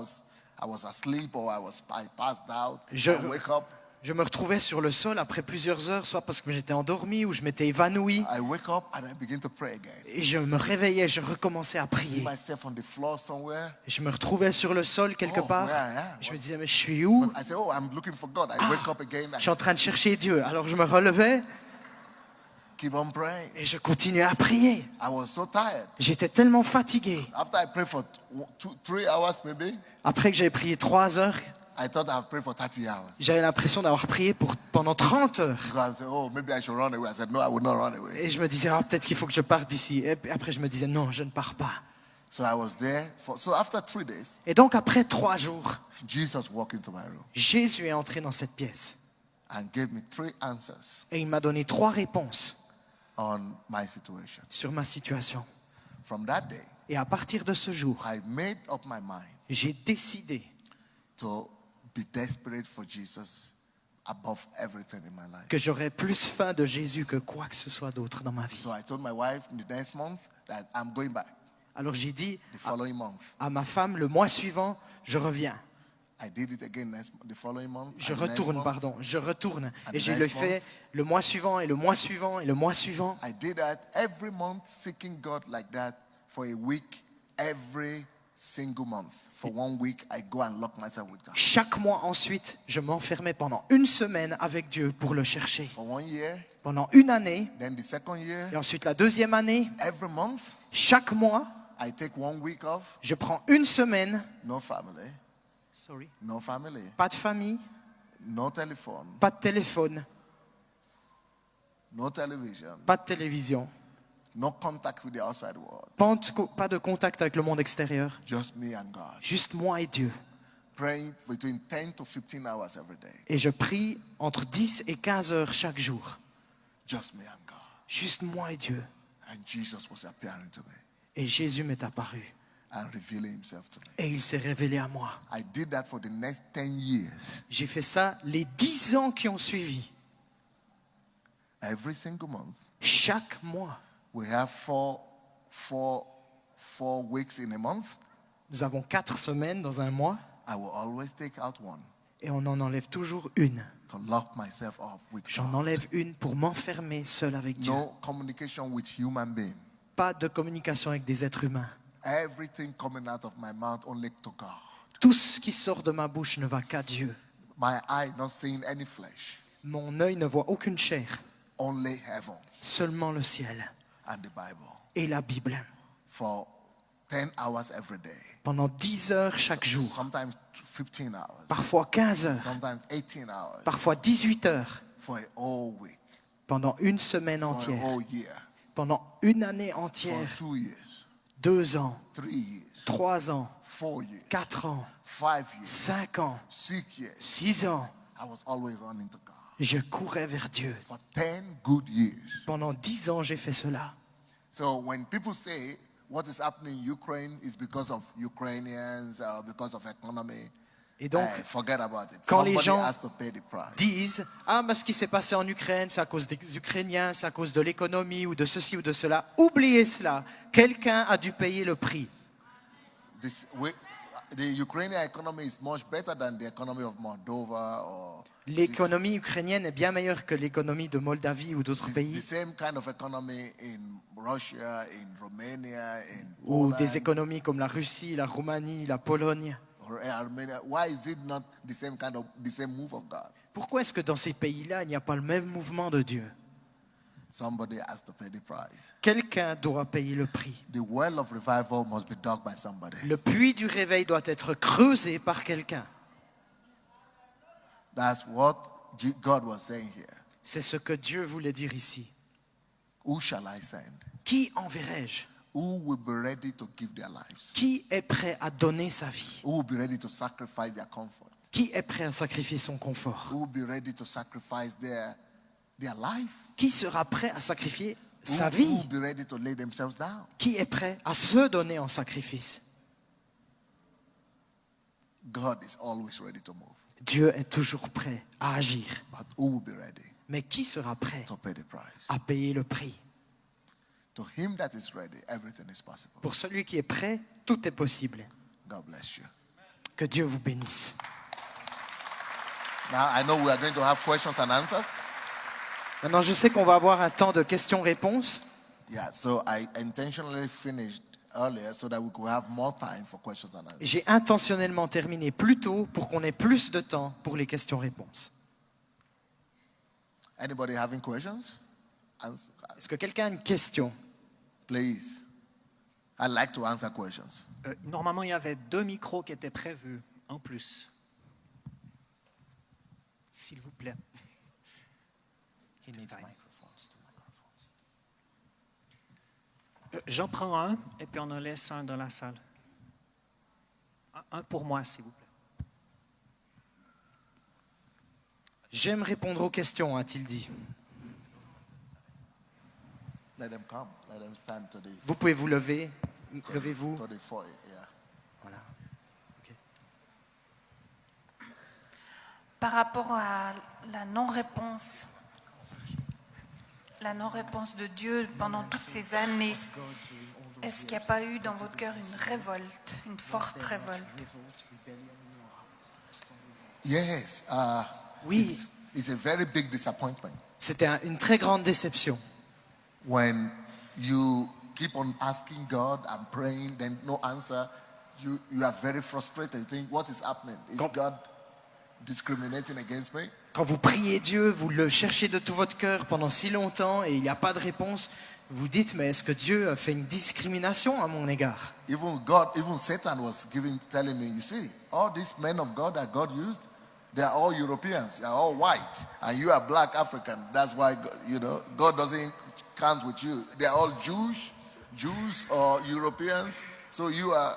was asleep or I passed out. Je- I wake up, Je me retrouvais sur le sol après plusieurs heures, soit parce que j'étais endormi ou je m'étais évanoui. I wake up and I begin to pray again. Et je me réveillais, je recommençais à See prier. myself on the floor somewhere. Je me retrouvais sur le sol quelque Oh, part. where I am. Je me disais, mais je suis où? I say, oh, I'm looking for God. I wake up again. Je suis en train de chercher Dieu. Alors je me relevais Keep on praying. et je continuais à prier. I was so tired. J'étais tellement fatigué. After I prayed for 3 hours, maybe, Après que j'avais prié 3 heures, I thought I'd pray for 30 hours. j'avais l'impression d'avoir prié pendant 30 heures. God said, oh, maybe I should run away. I said, no, I would not run away. Et je me disais, ah, peut-être qu'il faut que je parte d'ici. Et puis après, je me disais, non, je ne pars pas. So I was there. So after 3 days, Et donc, après 3 jours, Jesus walked into my room Jésus est entré dans cette pièce. and gave me 3 answers Et il m'a donné 3 réponses on my situation. sur ma situation. From that day, Et à partir de ce jour, I made up my mind j'ai décidé to be desperate for Jesus above everything in my life. que j'aurais plus faim de Jésus que quoi que ce soit d'autre dans ma vie. So I told my wife the next month that I'm going back Alors j'ai dit the following month. à ma femme, le mois suivant, je reviens. I did it again the following month. Je and the next retourne, month. pardon, je retourne. And Et the je le next fais month. le mois suivant et le mois suivant et le mois suivant. I did that every month, seeking God like that for a week, every single month. For 1 week, I go and lock myself with God. Chaque mois ensuite, je m'enfermais pendant 1 semaine avec Dieu pour le chercher. For 1 year, Pendant 1 année, then the second year, et ensuite la 2e année, every month, chaque mois, I take 1 week off, je prends 1 semaine. no family, no family, Pas de famille, no telephone, pas de téléphone, no television, pas de télévision, no contact with the outside world, pas de contact avec le monde extérieur. just me and God. Juste moi et Dieu. Praying between 10 to 15 hours every day, Et je prie entre 10 et 15 heures chaque jour. just me and God. Juste moi et Dieu. And Jesus was appearing to me Et Jésus m'est apparu. and revealing himself to me. Et il s'est révélé à moi. I did that for the next 10 years. J'ai fait ça les 10 ans qui ont suivi. Every single month, Chaque mois. we have four weeks in a month. Nous avons 4 semaines dans un mois. I will always take out one Et on en enlève toujours une. to lock myself up with J'en God. enlève une pour m'enfermer seul avec Dieu. No communication with human being. Pas de communication avec des êtres humains. Everything coming out of my mouth only to God. Tout ce qui sort de ma bouche ne va qu'à Dieu. my eye not seeing any flesh, Mon œil ne voit aucune chair, only heaven seulement le ciel and the Bible et la Bible. for 10 hours every day. Pendant 10 heures chaque jour, Sometimes 15 hours, parfois 15 heures, sometimes 18 hours parfois 18 heures, for a whole week, pendant une semaine for a entière, whole year, pendant une année for entière, 2 years, 2 ans, 3 years, 3 ans, 4 years, 4 ans, 5 years, 5 ans, 6 years. 6 ans. I was always running to God. Je courais vers Dieu. For 10 good years. Pendant 10 ans, j'ai fait cela. So when people say what is happening in Ukraine is because of Ukrainians or because of economy, Et donc, forget about it. quand les Somebody gens has to pay the price. disent « Ah, mais ce qui s'est passé en Ukraine, c'est à cause des Ukrainiens, c'est à cause de l'économie ou de ceci ou de cela. » Oubliez cela. Quelqu'un a dû payer le prix. The Ukrainian economy is much better than the economy of Moldova or L'économie ukrainienne est bien meilleure que l'économie de Moldavie ou d'autres the pays, same kind of economy in Russia, in Romania, in ou Poland, des économies comme la Russie, la Roumanie, la Pologne. or Armenia. Why is it not the same move of God? Pourquoi est-ce que dans ces pays-là, il n'y a pas le même mouvement de Dieu? Somebody has to pay the price. Quelqu'un doit payer le prix. The well of revival must be dug by somebody. Le puits du réveil doit être creusé par quelqu'un. That's what God was saying here. C'est ce que Dieu voulait dire ici. Who shall I send? Qui enverrai-je? Who will be ready to give their lives? Qui est prêt à donner sa vie? Who will be ready to sacrifice their comfort? Qui est prêt à sacrifier son confort? Who will be ready to sacrifice their life? Qui sera prêt à sacrifier sa Who vie? will be ready to lay themselves down? Qui est prêt à se donner en sacrifice? God is always ready to move. Dieu est toujours prêt à agir. But who will be ready Mais qui sera prêt to pay the price? à payer le prix? To him that is ready, everything is possible. Pour celui qui est prêt, tout est possible. God bless you. Que Dieu vous bénisse. Now, I know we are going to have questions and answers. Maintenant, je sais qu'on va avoir un temps de questions-réponses. Yeah, so I intentionally finished earlier so that we could have more time for questions and answers. J'ai intentionnellement terminé plus tôt pour qu'on ait plus de temps pour les questions-réponses. Anybody having questions? Est-ce que quelqu'un a une question? Please. I'd like to answer questions. Normalement, il y avait 2 micros qui étaient prévus en plus. S'il vous plaît. J'en prends un et puis on en laisse un dans la salle. Un pour moi, s'il vous plaît. J'aime répondre aux questions, a-t-il dit. Let them come. Let them stand to Vous pouvez vous lever. Levez-vous. the foyer. Yeah. Voilà. Ok. Par rapport à la non-réponse de Dieu pendant toutes ces années, est-ce qu'il n'y a pas eu dans votre cœur une révolte, une forte révolte? Yes. Oui, It's a very big disappointment c'était une très grande déception. when you keep on asking God and praying, then no answer. You are very frustrated. You think, what is happening? Is God discriminating against me? Quand vous priez Dieu, vous le cherchez de tout votre cœur pendant si longtemps et il n'y a pas de réponse, vous dites, mais est-ce que Dieu a fait une discrimination à mon égard? Even Satan was telling me, you see, all these men of God that God used, they are all Europeans, they are all white, and you are black African. That's why, God doesn't count with you. They are all Jews or Europeans, so you are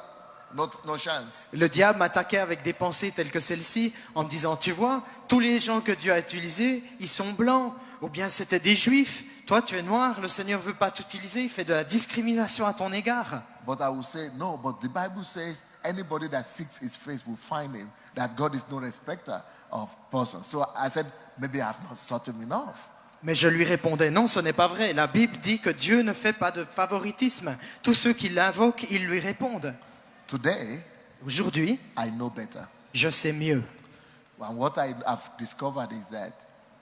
no chance. Le diable m'attaquait avec des pensées telles que celle-ci en me disant, tu vois, tous les gens que Dieu a utilisés, ils sont blancs, ou bien c'était des juifs. Toi, tu es noir, le Seigneur ne veut pas t'utiliser, il fait de la discrimination à ton égard. But I will say, no, but the Bible says anybody that seeks his face will find him, that God is no respecter of persons. So I said, maybe I have not sought him enough. Mais je lui répondais, non, ce n'est pas vrai. La Bible dit que Dieu ne fait pas de favoritisme. Tous ceux qui l'invoquent, ils lui répondent. Today, Aujourd'hui, I know better. je sais mieux. And what I have discovered is that,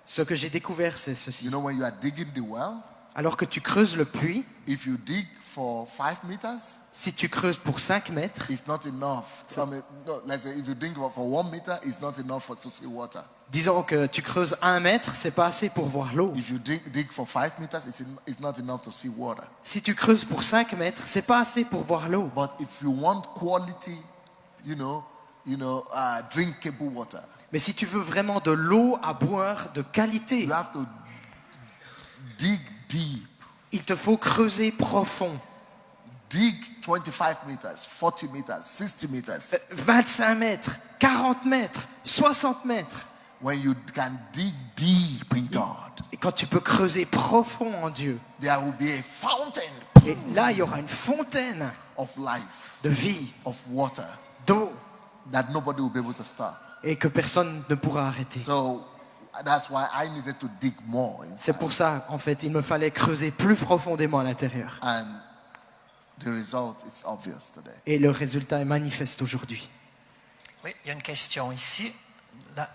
Ce que j'ai découvert, c'est ceci. when you are digging the well, Alors que tu creuses le puits, if you dig for 5 meters, si tu creuses pour 5 mètres, it's not enough. I mean, no, let's say if you dig for 1 meter, it's not enough to see water. disons que tu creuses 1 mètre, c'est pas assez pour voir l'eau. If you dig for 5 meters, it's not enough to see water. Si tu creuses pour 5 mètres, c'est pas assez pour voir l'eau. But if you want quality, drinkable water, Mais si tu veux vraiment de l'eau à boire de qualité, you have to dig deep. il te faut creuser profond. Dig 25 meters, 40 meters, 60 meters. 25 mètres, 40 mètres, 60 mètres. When you can dig deep in God, Et quand tu peux creuser profond en Dieu, there will be a fountain et là il y aura une fontaine of life, de vie, of water, d'eau, that nobody will be able to stop. et que personne ne pourra arrêter. So that's why I needed to dig more C'est inside. pour ça, en fait, il me fallait creuser plus profondément à l'intérieur. And the result is obvious today. Et le résultat est manifeste aujourd'hui. Oui, il y a une question ici. Là.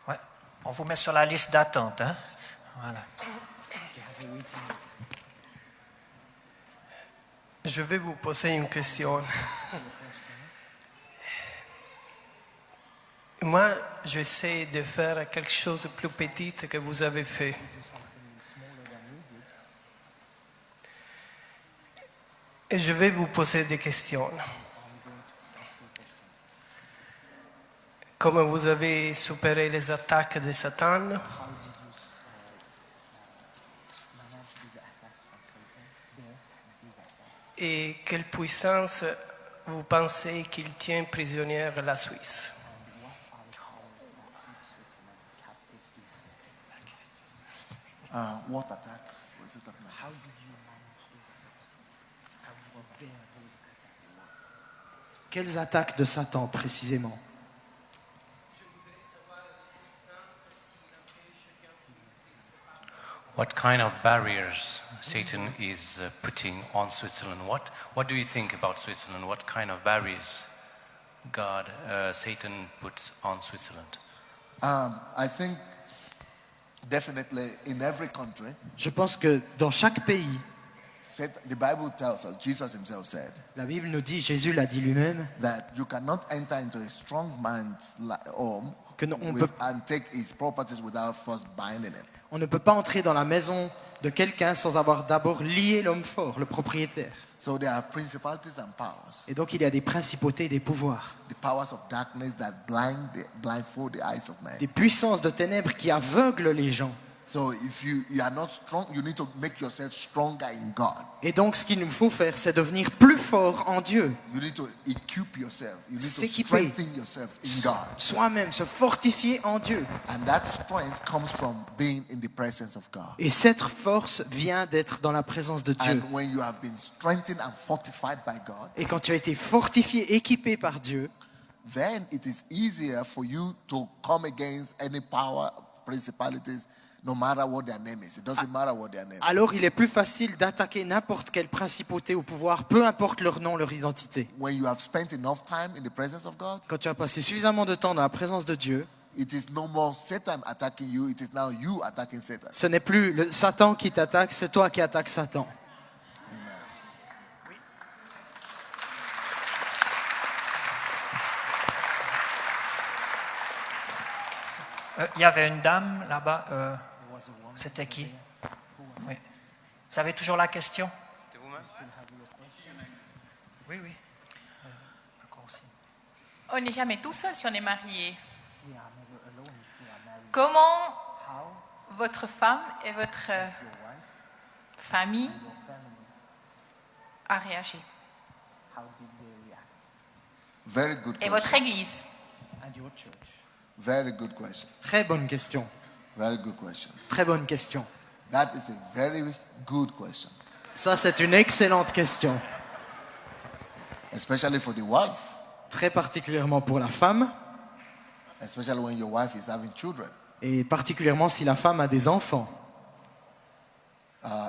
Ouais. On vous met sur la liste d'attente. Hein? Voilà. Je vais vous poser une question. Moi, j'essaie de faire quelque chose de plus petit que vous avez fait. Et je vais vous poser des questions. Comment vous avez supéré les attaques de Satan? Et quelle puissance vous pensez qu'il tient prisonnière la Suisse? What attacks? What is it talking about? Quelles attaques de Satan précisément? What kind of barriers Satan is putting on Switzerland? What do you think about Switzerland? What kind of barriers Satan puts on Switzerland? I think definitely in every country, Je pense que dans chaque pays, the Bible tells us, Jesus himself said, la Bible nous dit, Jésus l'a dit lui-même, that you cannot enter into a strong man's home que on peut, and take his properties without first binding him. on ne peut pas entrer dans la maison de quelqu'un sans avoir d'abord lié l'homme fort, le propriétaire. So there are principalities and powers, Et donc il y a des principautés et des pouvoirs, the powers of darkness that blindfold the eyes of men. des puissances de ténèbres qui aveuglent les gens. So if you are not strong, you need to make yourself stronger in God. Et donc ce qu'il nous faut faire, c'est devenir plus fort en Dieu, You need to equip yourself. You need to S'équiper. strengthen yourself in God. soi-même, se fortifier en Dieu. And that strength comes from being in the presence of God. Et cette force vient d'être dans la présence de Dieu. And when you have been strengthened and fortified by God, Et quand tu as été fortifié, équipé par Dieu, then it is easier for you to come against any power, principalities, no matter what their name is. It doesn't matter what their name is. alors il est plus facile d'attaquer n'importe quelle principauté ou pouvoir, peu importe leur nom, leur identité. When you have spent enough time in the presence of God, Quand tu as passé suffisamment de temps dans la présence de Dieu, it is no more Satan attacking you, it is now you attacking Satan. ce n'est plus le Satan qui t'attaque, c'est toi qui attaques Satan. Amen. Il y avait une dame là-bas. C'était qui? Oui. Vous avez toujours la question? Oui, oui. Encore aussi. On n'est jamais tout seul si on est marié. Comment votre femme et votre famille a réagi? Very good Et question. votre église? Very good question. Très bonne question. Very good question. Très bonne question. That is a very good question, Ça, c'est une excellente question. especially for the wife, Très particulièrement pour la femme, especially when your wife is having children. et particulièrement si la femme a des enfants.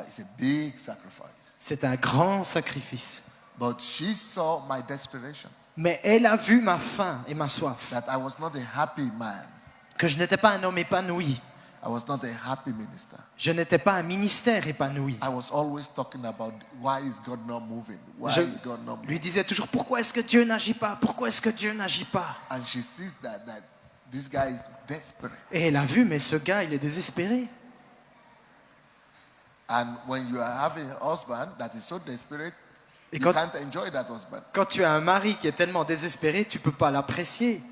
It's a big sacrifice. C'est un grand sacrifice. But she saw my desperation, Mais elle a vu ma faim et ma soif, that I was not a happy man. que je n'étais pas un homme épanoui. I was not a happy minister. Je n'étais pas un ministère épanoui. I was always talking about why is God not moving? Why Je is God not moving? lui disais toujours, pourquoi est-ce que Dieu n'agit pas? Pourquoi est-ce que Dieu n'agit pas? And she sees that this guy is desperate. Et elle a vu, mais ce gars, il est désespéré. And when you are having a husband that is so desperate, Et you quand- can't enjoy that husband. Quand tu as un mari qui est tellement désespéré, tu ne peux pas l'apprécier.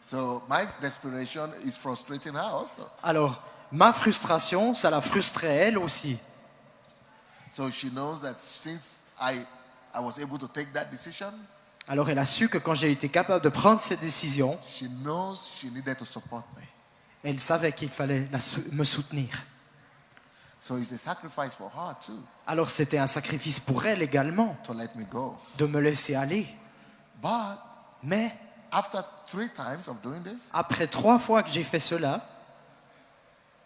So my desperation is frustrating her also. Alors, ma frustration, ça la frustrait elle aussi. So she knows that since I was able to take that decision, Alors, elle a su que quand j'ai été capable de prendre cette décision, she knows she needed to support me. elle savait qu'il fallait me soutenir. So it's a sacrifice for her too, Alors, c'était un sacrifice pour elle également, to let me go. de me laisser aller. But Mais, after 3 times of doing this, après 3 fois que j'ai fait cela,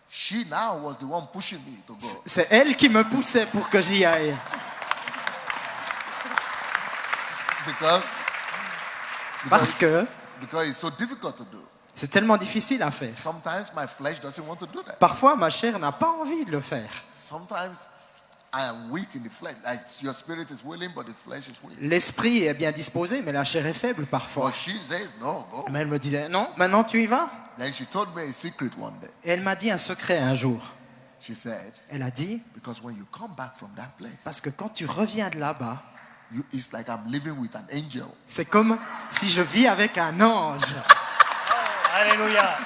she now was the one pushing me to go. c'est elle qui me poussait pour que j'y aille. Parce que Because it's so difficult to do. c'est tellement difficile à faire. Sometimes my flesh doesn't want to do that. Parfois, ma chair n'a pas envie de le faire. Sometimes I am weak in the flesh. Like your spirit is willing, but the flesh is weak. L'esprit est bien disposé, mais la chair est faible parfois. But she says, no, go. Mais elle me disait, non, maintenant tu y vas. Then she told me a secret one day. Et elle m'a dit un secret un jour. She said, Elle a dit, because when you come back from that place, parce que quand tu reviens de là-bas, it's like I'm living with an angel. c'est comme si je vis avec un ange. Alléluia.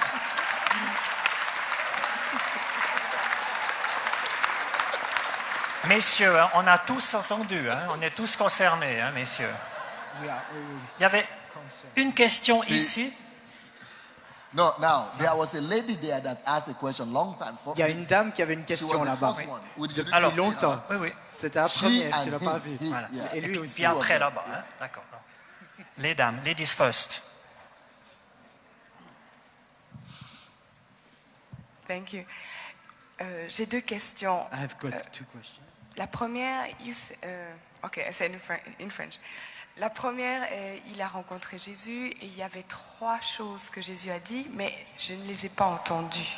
Messieurs, hein, on a tous entendu, hein, on est tous concernés, hein, messieurs. Il y avait une question Si. ici. No, now, there was a lady there that asked a question long time for Il y a une dame qui avait une She question was the là-bas. first one. We didn't Alors, see longtemps. her. Oui, oui. C'était la She première, tu and l'as pas him, vu. he, Voilà. yeah. Et lui aussi. Puis après là-bas. Hein? D'accord. Les dames, ladies first. Thank you. J'ai 2 questions. I have got 2 questions. La première, okay, I said in French. La première, il a rencontré Jésus et il y avait 3 choses que Jésus a dit, mais je ne les ai pas entendues.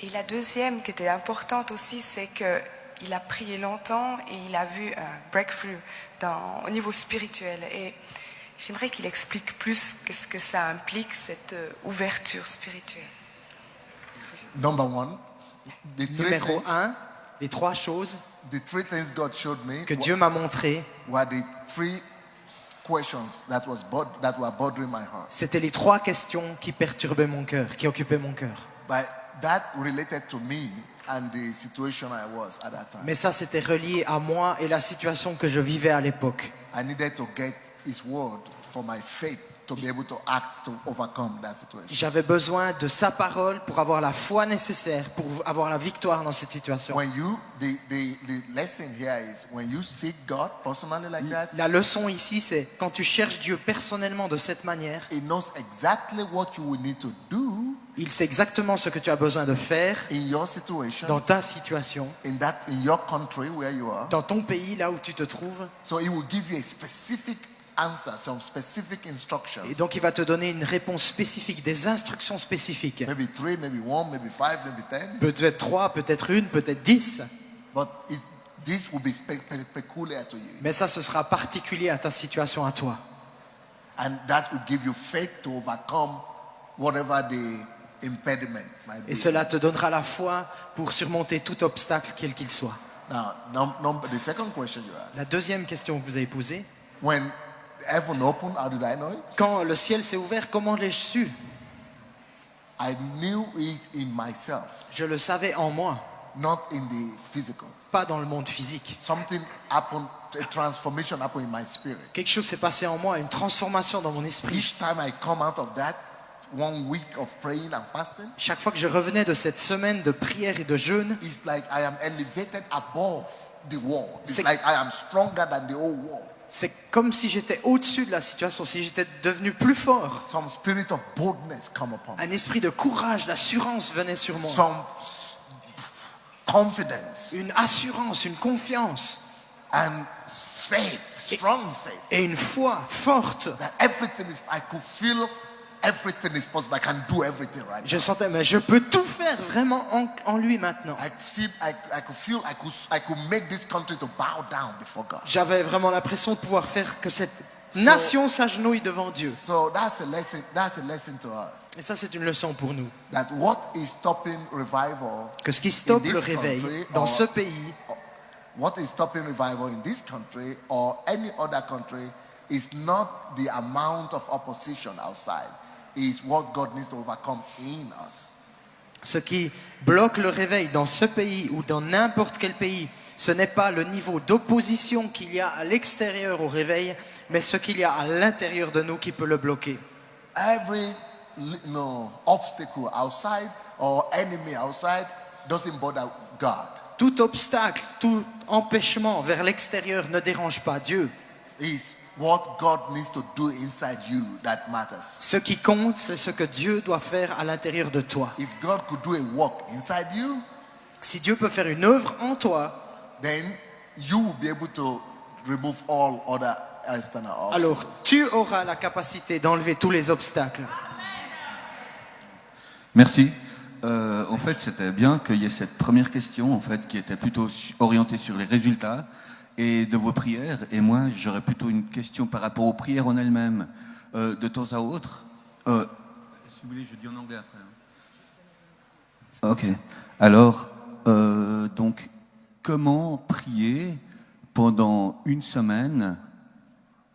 Et la deuxième, qui était importante aussi, c'est qu'il a prié longtemps et il a vu un breakthrough au niveau spirituel. Et j'aimerais qu'il explique plus qu'est-ce que ça implique, cette ouverture spirituelle. Number 1, Numéro 1, les 3 choses the 3 things God showed me que Dieu m'a montrées, were the 3 questions that were bothering my heart. c'était les 3 questions qui perturbaient mon cœur, qui occupaient mon cœur. But that related to me and the situation I was at that time. Mais ça, c'était relié à moi et la situation que je vivais à l'époque. I needed to get His word for my faith to be able to act to overcome that situation. J'avais besoin de sa parole pour avoir la foi nécessaire, pour avoir la victoire dans cette situation. When you, the lesson here is when you seek God personally like that, La leçon ici, c'est quand tu cherches Dieu personnellement de cette manière, He knows exactly what you will need to do il sait exactement ce que tu as besoin de faire in your situation, dans ta situation, in your country where you are. dans ton pays, là où tu te trouves. So He will give you a specific answer, some specific instructions. Et donc, il va te donner une réponse spécifique, des instructions spécifiques. Maybe 3, maybe 1, maybe 5, maybe 10. Peut-être 3, peut-être 1, peut-être 10. But this will be peculiar to you. Mais ça, ce sera particulier à ta situation, à toi. And that will give you faith to overcome whatever the impediment might be. Et cela te donnera la foi pour surmonter tout obstacle, quel qu'il soit. Now, the second question you asked. La deuxième question que vous avez posée, When heaven opened, how did I know it? quand le ciel s'est ouvert, comment l'ai-je su? I knew it in myself, Je le savais en moi, not in the physical. pas dans le monde physique. Something happened, a transformation happened in my spirit. Quelque chose s'est passé en moi, une transformation dans mon esprit. Each time I come out of that 1 week of praying and fasting, Chaque fois que je revenais de cette semaine de prière et de jeûne, it's like I am elevated above the world. It's C'est- like I am stronger than the whole world. c'est comme si j'étais au-dessus de la situation, si j'étais devenu plus fort. Some spirit of boldness come upon me. Un esprit de courage, d'assurance venait sur moi. Some confidence Une assurance, une confiance and faith, strong faith. et une foi forte. That everything is, I could feel everything is possible. I can do everything right Je now. sentais, mais je peux tout faire vraiment en lui maintenant. I could feel I could make this country to bow down before God. J'avais vraiment l'impression de pouvoir faire que cette nation s'agenouille devant Dieu. So that's a lesson. That's a lesson to us. Et ça, c'est une leçon pour nous. That what is stopping revival Que ce qui stoppe in le this réveil country dans or- ce pays, what is stopping revival in this country or any other country is not the amount of opposition outside. Is what God needs to overcome in us. ce qui bloque le réveil dans ce pays ou dans n'importe quel pays, ce n'est pas le niveau d'opposition qu'il y a à l'extérieur au réveil, mais ce qu'il y a à l'intérieur de nous qui peut le bloquer. Every obstacle outside or enemy outside doesn't bother God. Tout obstacle, tout empêchement vers l'extérieur ne dérange pas Dieu. It's what God needs to do inside you that matters. Ce qui compte, c'est ce que Dieu doit faire à l'intérieur de toi. If God could do a work inside you, Si Dieu peut faire une œuvre en toi, then you will be able to remove all other external obstacles. alors tu auras la capacité d'enlever tous les obstacles. Merci. En fait, c'était bien qu'il y ait cette première question, en fait, qui était plutôt orientée sur les résultats et de vos prières. Et moi, j'aurais plutôt une question par rapport aux prières en elles-mêmes. De temps à autre, si vous voulez, je dis en anglais après. Hein. Ok. Alors, donc, comment prier pendant une semaine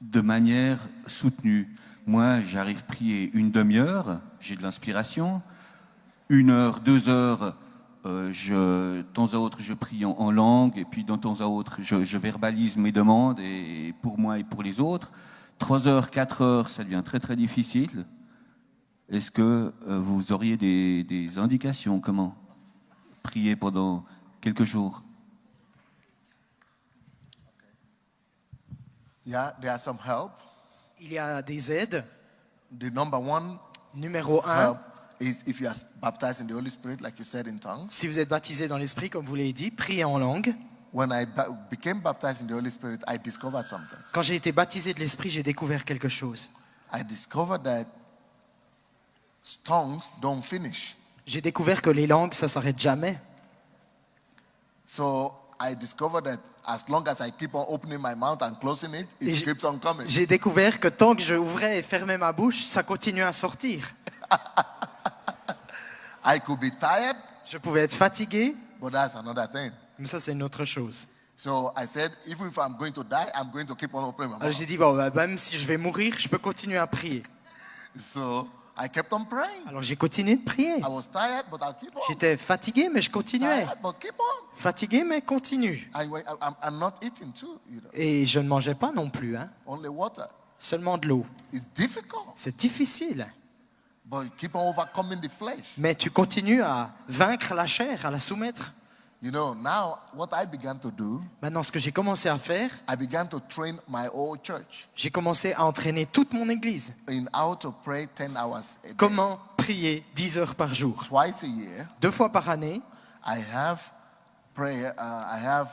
de manière soutenue? Moi, j'arrive à prier une demi-heure, j'ai de l'inspiration. 1 heure, 2 heures, de temps à autre, je prie en langue, et puis de temps à autre, je verbalise mes demandes, et pour moi et pour les autres. 3 heures, 4 heures, ça devient très très difficile. Est-ce que vous auriez des indications comment prier pendant quelques jours? Yeah, there are some help. Il y a des aides. The number one Numéro 1, help is if you are baptized in the Holy Spirit, like you said in tongues. si vous êtes baptisé dans l'Esprit, comme vous l'avez dit, priez en langue. When I became baptized in the Holy Spirit, I discovered something. Quand j'ai été baptisé de l'Esprit, j'ai découvert quelque chose. I discovered that tongues don't finish. J'ai découvert que les langues, ça s'arrête jamais. So I discovered that as long as I keep on opening my mouth and closing it, Et it keeps on coming. J'ai découvert que tant que je ouvrais et fermais ma bouche, ça continuait à sortir. I could be tired, Je pouvais être fatigué, but that's another thing. mais ça c'est une autre chose. So I said, even if I'm going to die, I'm going to keep on opening my Alors mouth. j'ai dit, bon, bah, même si je vais mourir, je peux continuer à prier. So I kept on praying. Alors j'ai continué de prier. I was tired, but I'll keep on. J'étais fatigué, mais je continuais. Tired, but keep on. Fatigué, mais continue. I'm not eating too, Et je ne mangeais pas non plus, hein. only water. Seulement de l'eau. It's difficult, C'est difficile, but you keep on overcoming the flesh. mais tu continues à vaincre la chair, à la soumettre. You know, now what I began to do, Maintenant, ce que j'ai commencé à faire, I began to train my whole church j'ai commencé à entraîner toute mon église. in how to pray 10 hours a day. Comment prier 10 heures par jour. Twice a year, 2 fois par année, I have prayer. I have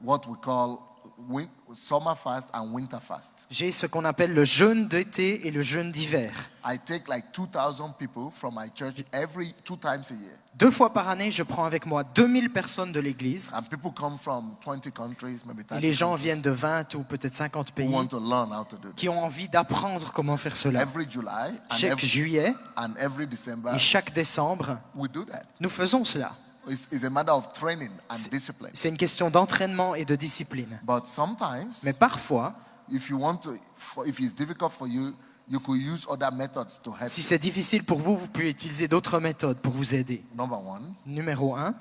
what we call summer fast and winter fast. j'ai ce qu'on appelle le jeûne d'été et le jeûne d'hiver. I take like 2,000 people from my church every 2 times a year. 2 fois par année, je prends avec moi 2000 personnes de l'église. And people come from 20 countries, maybe Et 30 les gens countries, viennent de 20 ou peut-être 50 who pays want to learn how to do qui this. ont envie d'apprendre comment faire cela. Every July Chaque juillet and every December, et chaque décembre, we do that. nous faisons cela. It's a matter of training and discipline. C'est une question d'entraînement et de discipline. But sometimes, Mais parfois, if it's difficult for you, you could use other methods to help si you. c'est difficile pour vous, vous pouvez utiliser d'autres méthodes pour vous aider. Number one, Numéro 1,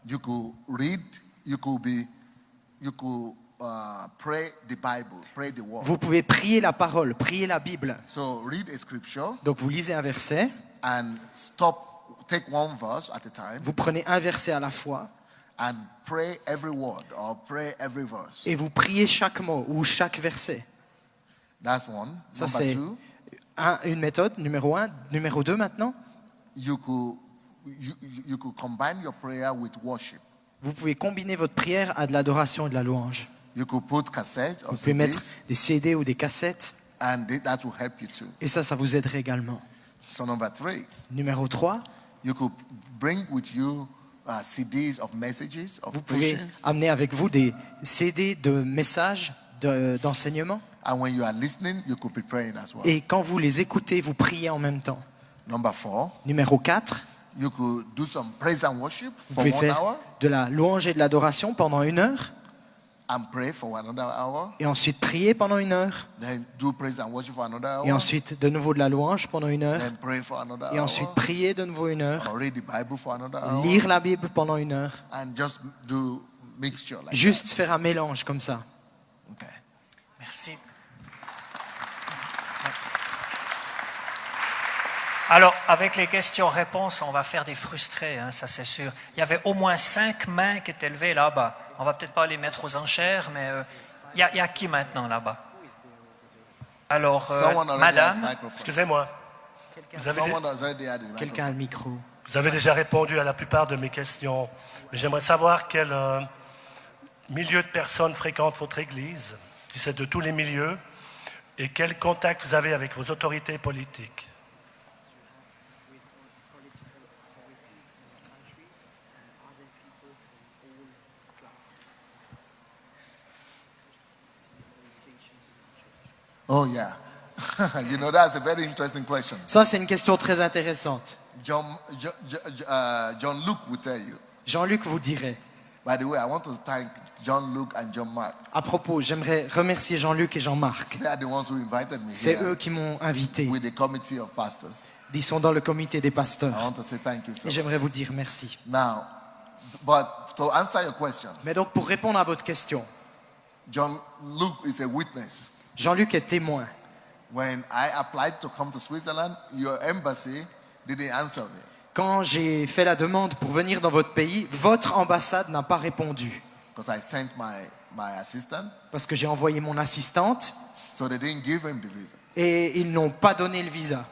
you could read, you could pray the Bible, pray the word. vous pouvez prier la parole, prier la Bible. So read a scripture Donc vous lisez un verset, and take one verse at a time vous prenez un verset à la fois and pray every word or pray every verse. et vous priez chaque mot ou chaque verset. That's one. Ça Number c'est two, une méthode, numéro 1. Numéro 2 maintenant, you could combine your prayer with worship. vous pouvez combiner votre prière à de l'adoration et de la louange. You could put cassettes or Vous pouvez mettre CDs, des CD ou des cassettes and that will help you too. et ça vous aiderait également. So number 3, Numéro 3, you could bring with you CDs of messages, of vous pouvez preachings. amener avec vous des CD de messages, d'enseignement. And when you are listening, you could be praying as well. Et quand vous les écoutez, vous priez en même temps. Number 4, Numéro 4, you could do some praise and worship vous for pouvez 1 faire hour de la louange et de l'adoration pendant 1 heure. and pray for another hour. Et ensuite prier pendant 1 heure. Then do praise and worship for another hour. Et ensuite de nouveau de la louange pendant 1 heure. Then pray for another Et ensuite hour. prier de nouveau 1 heure. Or read the Bible for another hour. Lire la Bible pendant 1 heure. And just do mixture like Juste faire un mélange comme ça. that. Okay. Merci. Alors, avec les questions-réponses, on va faire des frustrés, hein, ça c'est sûr. Il y avait au moins 5 mains qui étaient levées là-bas. On va peut-être pas les mettre aux enchères, mais il y a qui maintenant là-bas? Alors, Someone already has madame, microphone. Excusez-moi. Vous avez, Someone has already had the Quelqu'un a le microphone. micro. vous avez déjà répondu à la plupart de mes questions. Mais j'aimerais savoir quel milieu de personnes fréquentent votre église, si c'est de tous les milieux, et quel contact vous avez avec vos autorités politiques. Oh yeah. You know, that's a very interesting question. Ça, c'est une question très intéressante. John Luke will tell you. Jean-Luc vous dirait. By the way, I want to thank John Luke and John Mark. À propos, j'aimerais remercier Jean-Luc et Jean-Marc. They are the ones who invited me C'est here eux qui m'ont invité. with the committee of pastors. Ils sont dans le comité des I pasteurs. want to say thank you so Et much. j'aimerais vous dire merci. Now, but to answer your question, Mais donc, pour répondre à votre question, John Luke is a witness. Jean-Luc est témoin. When I applied to come to Switzerland, your embassy didn't answer me. Quand j'ai fait la demande pour venir dans votre pays, votre ambassade n'a pas répondu. Because I sent my assistant, Parce que j'ai envoyé mon assistante so they didn't give him the visa. et ils n'ont pas donné le visa.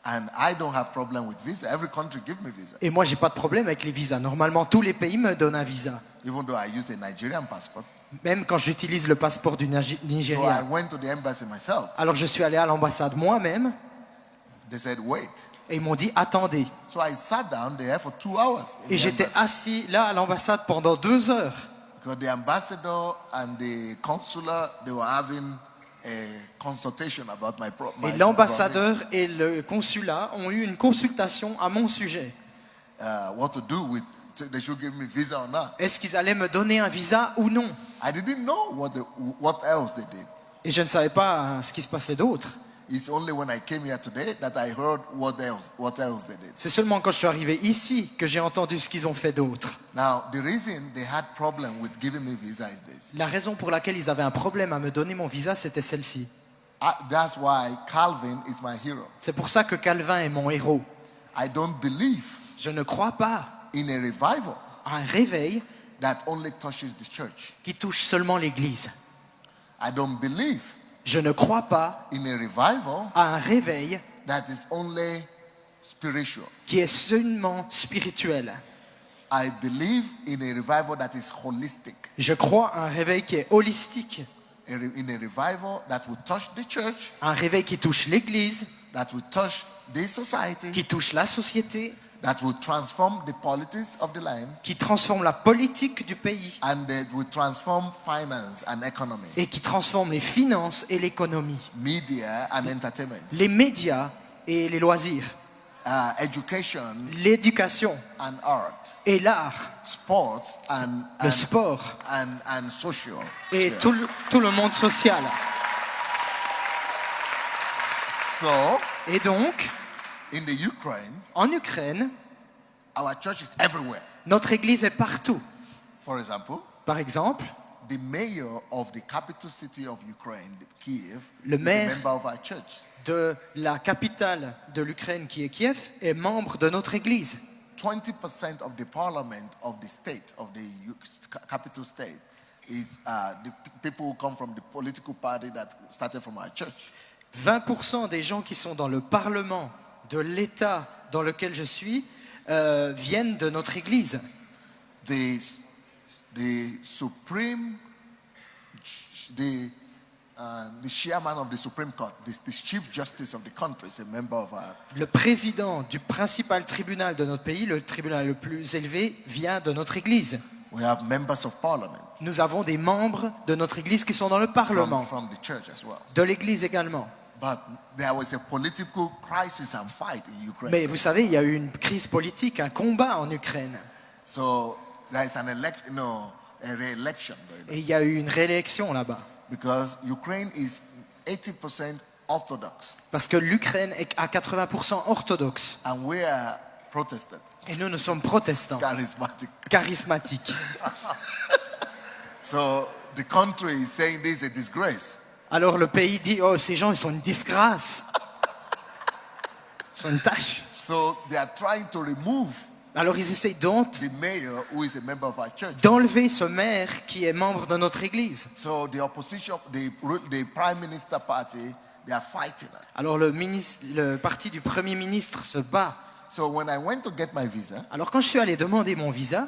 And I don't have problem with visa. Every country give me visa. Et moi, j'ai pas de problème avec les visas. Normalement, tous les pays me donnent un visa. Even though I used a Nigerian passport. Même quand j'utilise le passeport du So I Nigeria. went to the embassy myself. Alors, je suis allé à l'ambassade moi-même They said, wait. et ils m'ont dit attendez. So I sat down there for 2 hours. In Et the j'étais embassy. assis là à l'ambassade pendant 2 heures. Because the ambassador and the consular, they were having a consultation about my problem. Et l'ambassadeur et le consulat ont eu une consultation à mon sujet. What to do with, they should give me visa or not. Est-ce qu'ils allaient me donner un visa ou non? I didn't know what else they did. Et je ne savais pas ce qui se passait d'autre. It's only when I came here today that I heard what else they did. C'est seulement quand je suis arrivé ici que j'ai entendu ce qu'ils ont fait d'autre. Now, the reason they had problem with giving me visa is this. La raison pour laquelle ils avaient un problème à me donner mon visa, c'était celle-ci. That's why Calvin is my hero. C'est pour ça que Calvin est mon héros. I don't believe Je ne crois pas in a revival à un réveil that only touches the church. qui touche seulement l'Église. I don't believe Je ne crois pas in a revival à un réveil that is only spiritual. qui est seulement spirituel. I believe in a revival that is holistic. Je crois à un réveil qui est holistique. In a revival that will touch the church, Un réveil qui touche l'Église, that will touch the society, qui touche la société, that will transform the politics of the land, qui transforme la politique du pays and that will transform finance and economy, et qui transforme les finances et l'économie, media and entertainment, les médias et les loisirs, education l'éducation and art, et l'art, sports and le sport and social. et sphere. tout le monde social. So, Et donc, in the Ukraine, en Ukraine, our church is everywhere. notre Église est partout. For example, Par exemple, the mayor of the capital city of Ukraine, Kiev, Le is a maire- member of our church. de la capitale de l'Ukraine qui est Kiev est membre de notre Église. 20% of the parliament of the state, of the capital state, is the people who come from the political party that started from our church. 20% des gens qui sont dans le Parlement de l'État dans lequel je suis viennent de notre Église. The supreme, the the chairman of the Supreme Court, the Chief Justice of the country, is a member of our. Le président du principal tribunal de notre pays, le tribunal le plus élevé, vient de notre église. We have members of parliament Nous avons des membres de notre église qui sont dans le Parlement, from the church as well. de l'église également. But there was a political crisis and fight in Ukraine. Mais vous savez, il y a eu une crise politique, un combat en Ukraine. So there is an a re-election going on. Et il y a eu une réélection là-bas. Because Ukraine is 80% Orthodox Parce que l'Ukraine est à 80% orthodoxe. and we are Protestant, Et nous sommes protestants, charismatic. charismatiques. So the country is saying this is a disgrace. Alors le pays dit, oh, ces gens, ils sont une disgrâce. Ils sont une tâche. So they are trying to remove Alors ils essayent donc the mayor who is a member of our church. d'enlever ce maire qui est membre de notre église. So the opposition, the prime minister party, they are fighting it. Alors le parti du Premier ministre se bat. So when I went to get my visa, Alors quand je suis allé demander mon visa,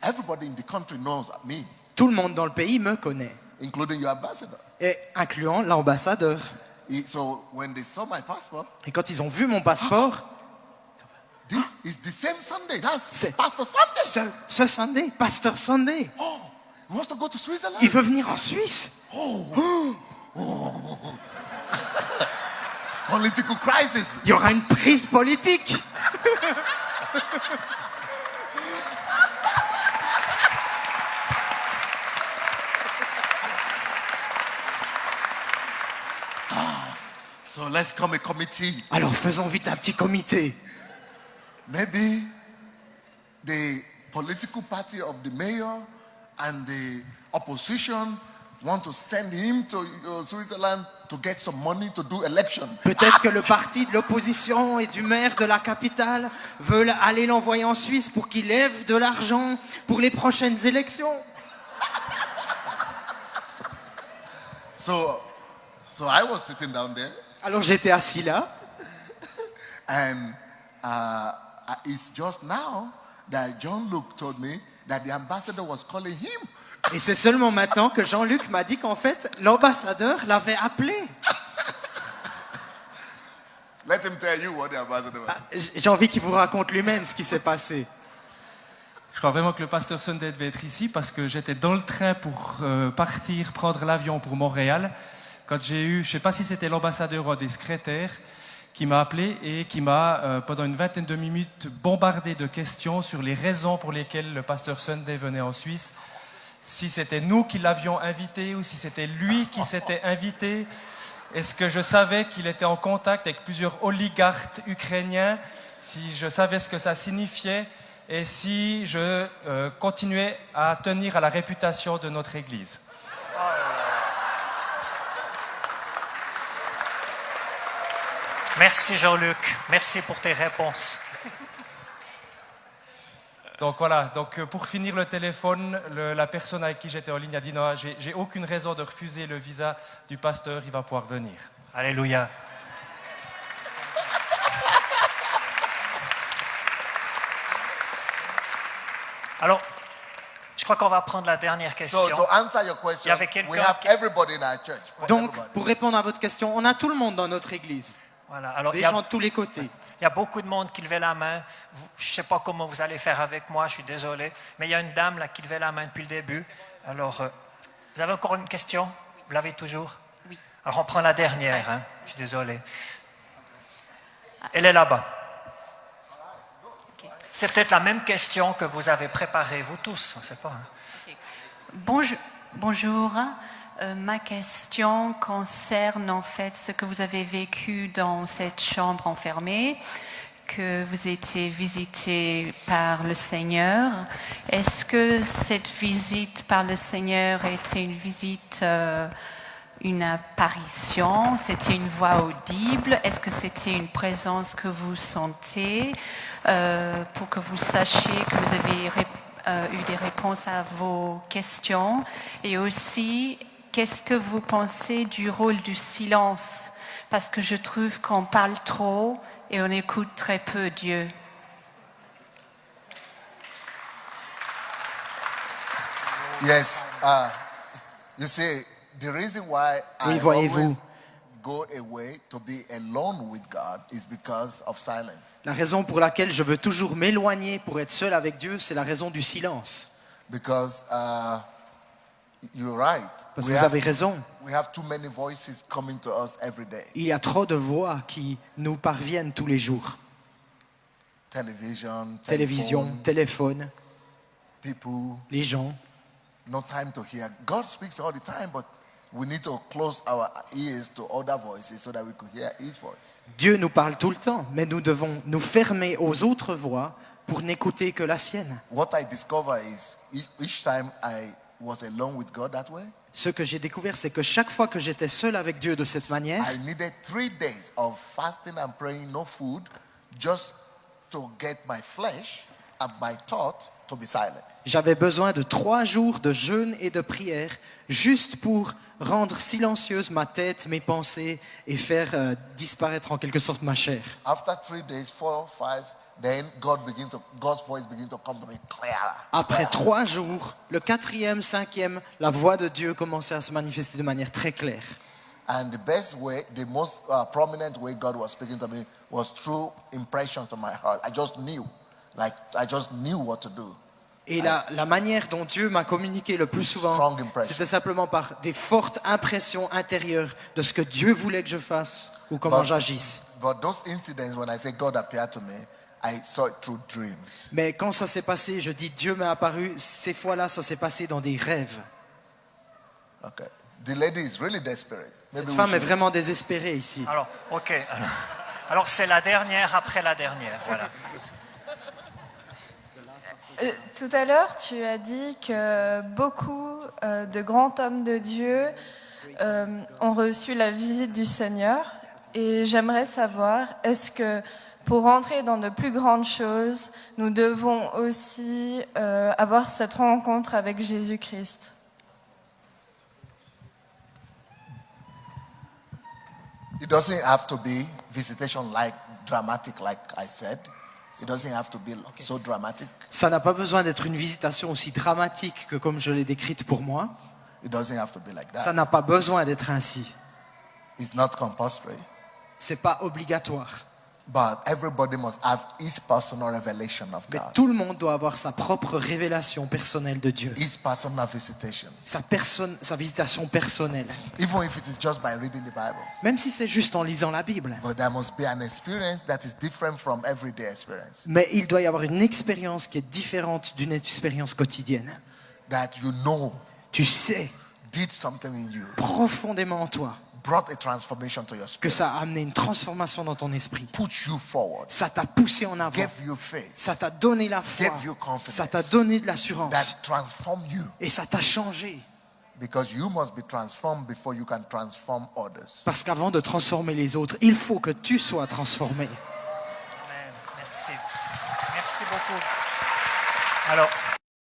everybody in the country knows me, tout le monde dans le pays me connaît, including your ambassador. et incluant l'ambassadeur. So when they saw my passport, Et quand ils ont vu mon passeport, this is the same Sunday. That's C'est- Pastor Sunday. ce Sunday, Pasteur Sunday, Oh, he wants to go to Switzerland. il veut venir en Suisse. Political crisis. Il y aura une prise politique. So let's come a committee. Alors faisons vite un petit comité. Maybe the political party of the mayor and the opposition want to send him to Switzerland to get some money to do election. Peut-être que le parti de l'opposition et du maire de la capitale veulent aller l'envoyer en Suisse pour qu'il lève de l'argent pour les prochaines élections. So I was sitting down there, Alors j'étais assis là, and it's just now that John Luke told me that the ambassador was calling him. et c'est seulement maintenant que Jean-Luc m'a dit qu'en fait, l'ambassadeur l'avait appelé. Let him tell you what the ambassador was. J'ai envie qu'il vous raconte lui-même ce qui s'est passé. Je crois vraiment que le pasteur Sunday devait être ici parce que j'étais dans le train pour partir, prendre l'avion pour Montréal. Quand j'ai eu, je ne sais pas si c'était l'ambassadeur ou des secrétaires, qui m'a appelé et qui m'a, pendant une vingtaine de minutes, bombardé de questions sur les raisons pour lesquelles le pasteur Sunday venait en Suisse. Si c'était nous qui l'avions invité ou si c'était lui qui s'était invité. Est-ce que je savais qu'il était en contact avec plusieurs oligarques ukrainiens? Si je savais ce que ça signifiait? Et si je continuais à tenir à la réputation de notre Église. Merci Jean-Luc, merci pour tes réponses. Donc voilà, donc pour finir le téléphone, la personne avec qui j'étais en ligne a dit non, j'ai aucune raison de refuser le visa du pasteur, il va pouvoir venir. Alléluia. Alors, je crois qu'on va prendre la dernière question. So to answer your question, Il y avait quelqu'un we have qui- everybody in our church. Donc, Everybody. pour répondre à votre question, on a tout le monde dans notre église. Voilà. Alors, Des il y a- gens de tous les côtés. Il y a beaucoup de monde qui levait la main. Je ne sais pas comment vous allez faire avec moi, je suis désolé. Mais il y a une dame là qui levait la main depuis le début. Alors, vous avez encore une question? Vous l'avez toujours? Oui. Alors, on prend la dernière. Hein. Je suis désolé. Elle est là-bas. C'est peut-être la même question que vous avez préparée, vous tous, on ne sait pas. Hein. Bonjour. Ma question concerne en fait ce que vous avez vécu dans cette chambre enfermée, que vous étiez visité par le Seigneur. Est-ce que cette visite par le Seigneur était une visite, une apparition? C'était une voix audible? Est-ce que c'était une présence que vous sentez pour que vous sachiez que vous avez eu des réponses à vos questions? Et aussi, qu'est-ce que vous pensez du rôle du silence? Parce que je trouve qu'on parle trop et on écoute très peu Dieu. Yes, you see, the reason why Oui, I voyez-vous. always go away to be alone with God is because of silence. La raison pour laquelle je veux toujours m'éloigner pour être seul avec Dieu, c'est la raison du silence. Because you're right. Parce que vous avez raison. We have too many voices coming to us every day. Il y a trop de voix qui nous parviennent tous les jours. Télévision, Téléphone, people, les gens. no time to hear. God speaks all the time, but we need to close our ears to other voices so that we could hear His voice. Dieu nous parle tout le temps, mais nous devons nous fermer aux autres voix pour n'écouter que la sienne. What I discover is each time I was alone with God that way, Ce que j'ai découvert, c'est que chaque fois que j'étais seul avec Dieu de cette manière, I needed 3 days of fasting and praying, no food, just to get my flesh and my thought to be silent. j'avais besoin de 3 jours de jeûne et de prière juste pour rendre silencieuse ma tête, mes pensées et faire disparaître en quelque sorte ma chair. After 3 days, 4, 5, then God's voice began to come to me clearer. Après 3 jours, le 4e, 5e, la voix de Dieu commençait à se manifester de manière très claire. And the best way, the most prominent way God was speaking to me was through impressions to my heart. I just knew what to do. Et la manière dont Dieu m'a communiqué le plus souvent, Strong impression. c'était simplement par des fortes impressions intérieures de ce que Dieu voulait que je fasse ou comment j'agisse. But those incidents, when I say God appeared to me, I saw it through dreams. Mais quand ça s'est passé, je dis Dieu m'est apparu, ces fois-là, ça s'est passé dans des rêves. Okay. The lady is really desperate. Cette femme est vraiment désespérée ici. Alors, ok. Alors, c'est la dernière après la dernière. Voilà. Tout à l'heure, tu as dit que beaucoup de grands hommes de Dieu ont reçu la visite du Seigneur. Et j'aimerais savoir, est-ce que pour entrer dans de plus grandes choses, nous devons aussi avoir cette rencontre avec Jésus-Christ? It doesn't have to be visitation dramatic, like I said. It doesn't have to be so dramatic. Ça n'a pas besoin d'être une visitation aussi dramatique que comme je l'ai décrite pour moi. It doesn't have to be like that. Ça n'a pas besoin d'être ainsi. It's not compulsory. C'est pas obligatoire. But everybody must have his personal revelation of Mais God. tout le monde doit avoir sa propre révélation personnelle de Dieu. His personal visitation. Sa visitation personnelle. Even if it is just by reading the Bible. Même si c'est juste en lisant la Bible. But there must be an experience that is different from everyday experience. Mais il doit y avoir une expérience qui est différente d'une expérience quotidienne. That you know Tu sais did something in you. profondément en toi Brought a transformation to your que spirit. ça a amené une transformation dans ton esprit. Put you forward. Ça t'a poussé en avant. Gave you faith. Ça t'a donné la foi. Gave you confidence. Ça t'a donné de l'assurance. That transformed you. Et ça t'a changé. Because you must be transformed before you can transform others. Parce qu'avant de transformer les autres, il faut que tu sois transformé. Amen. Merci. Merci beaucoup. Alors,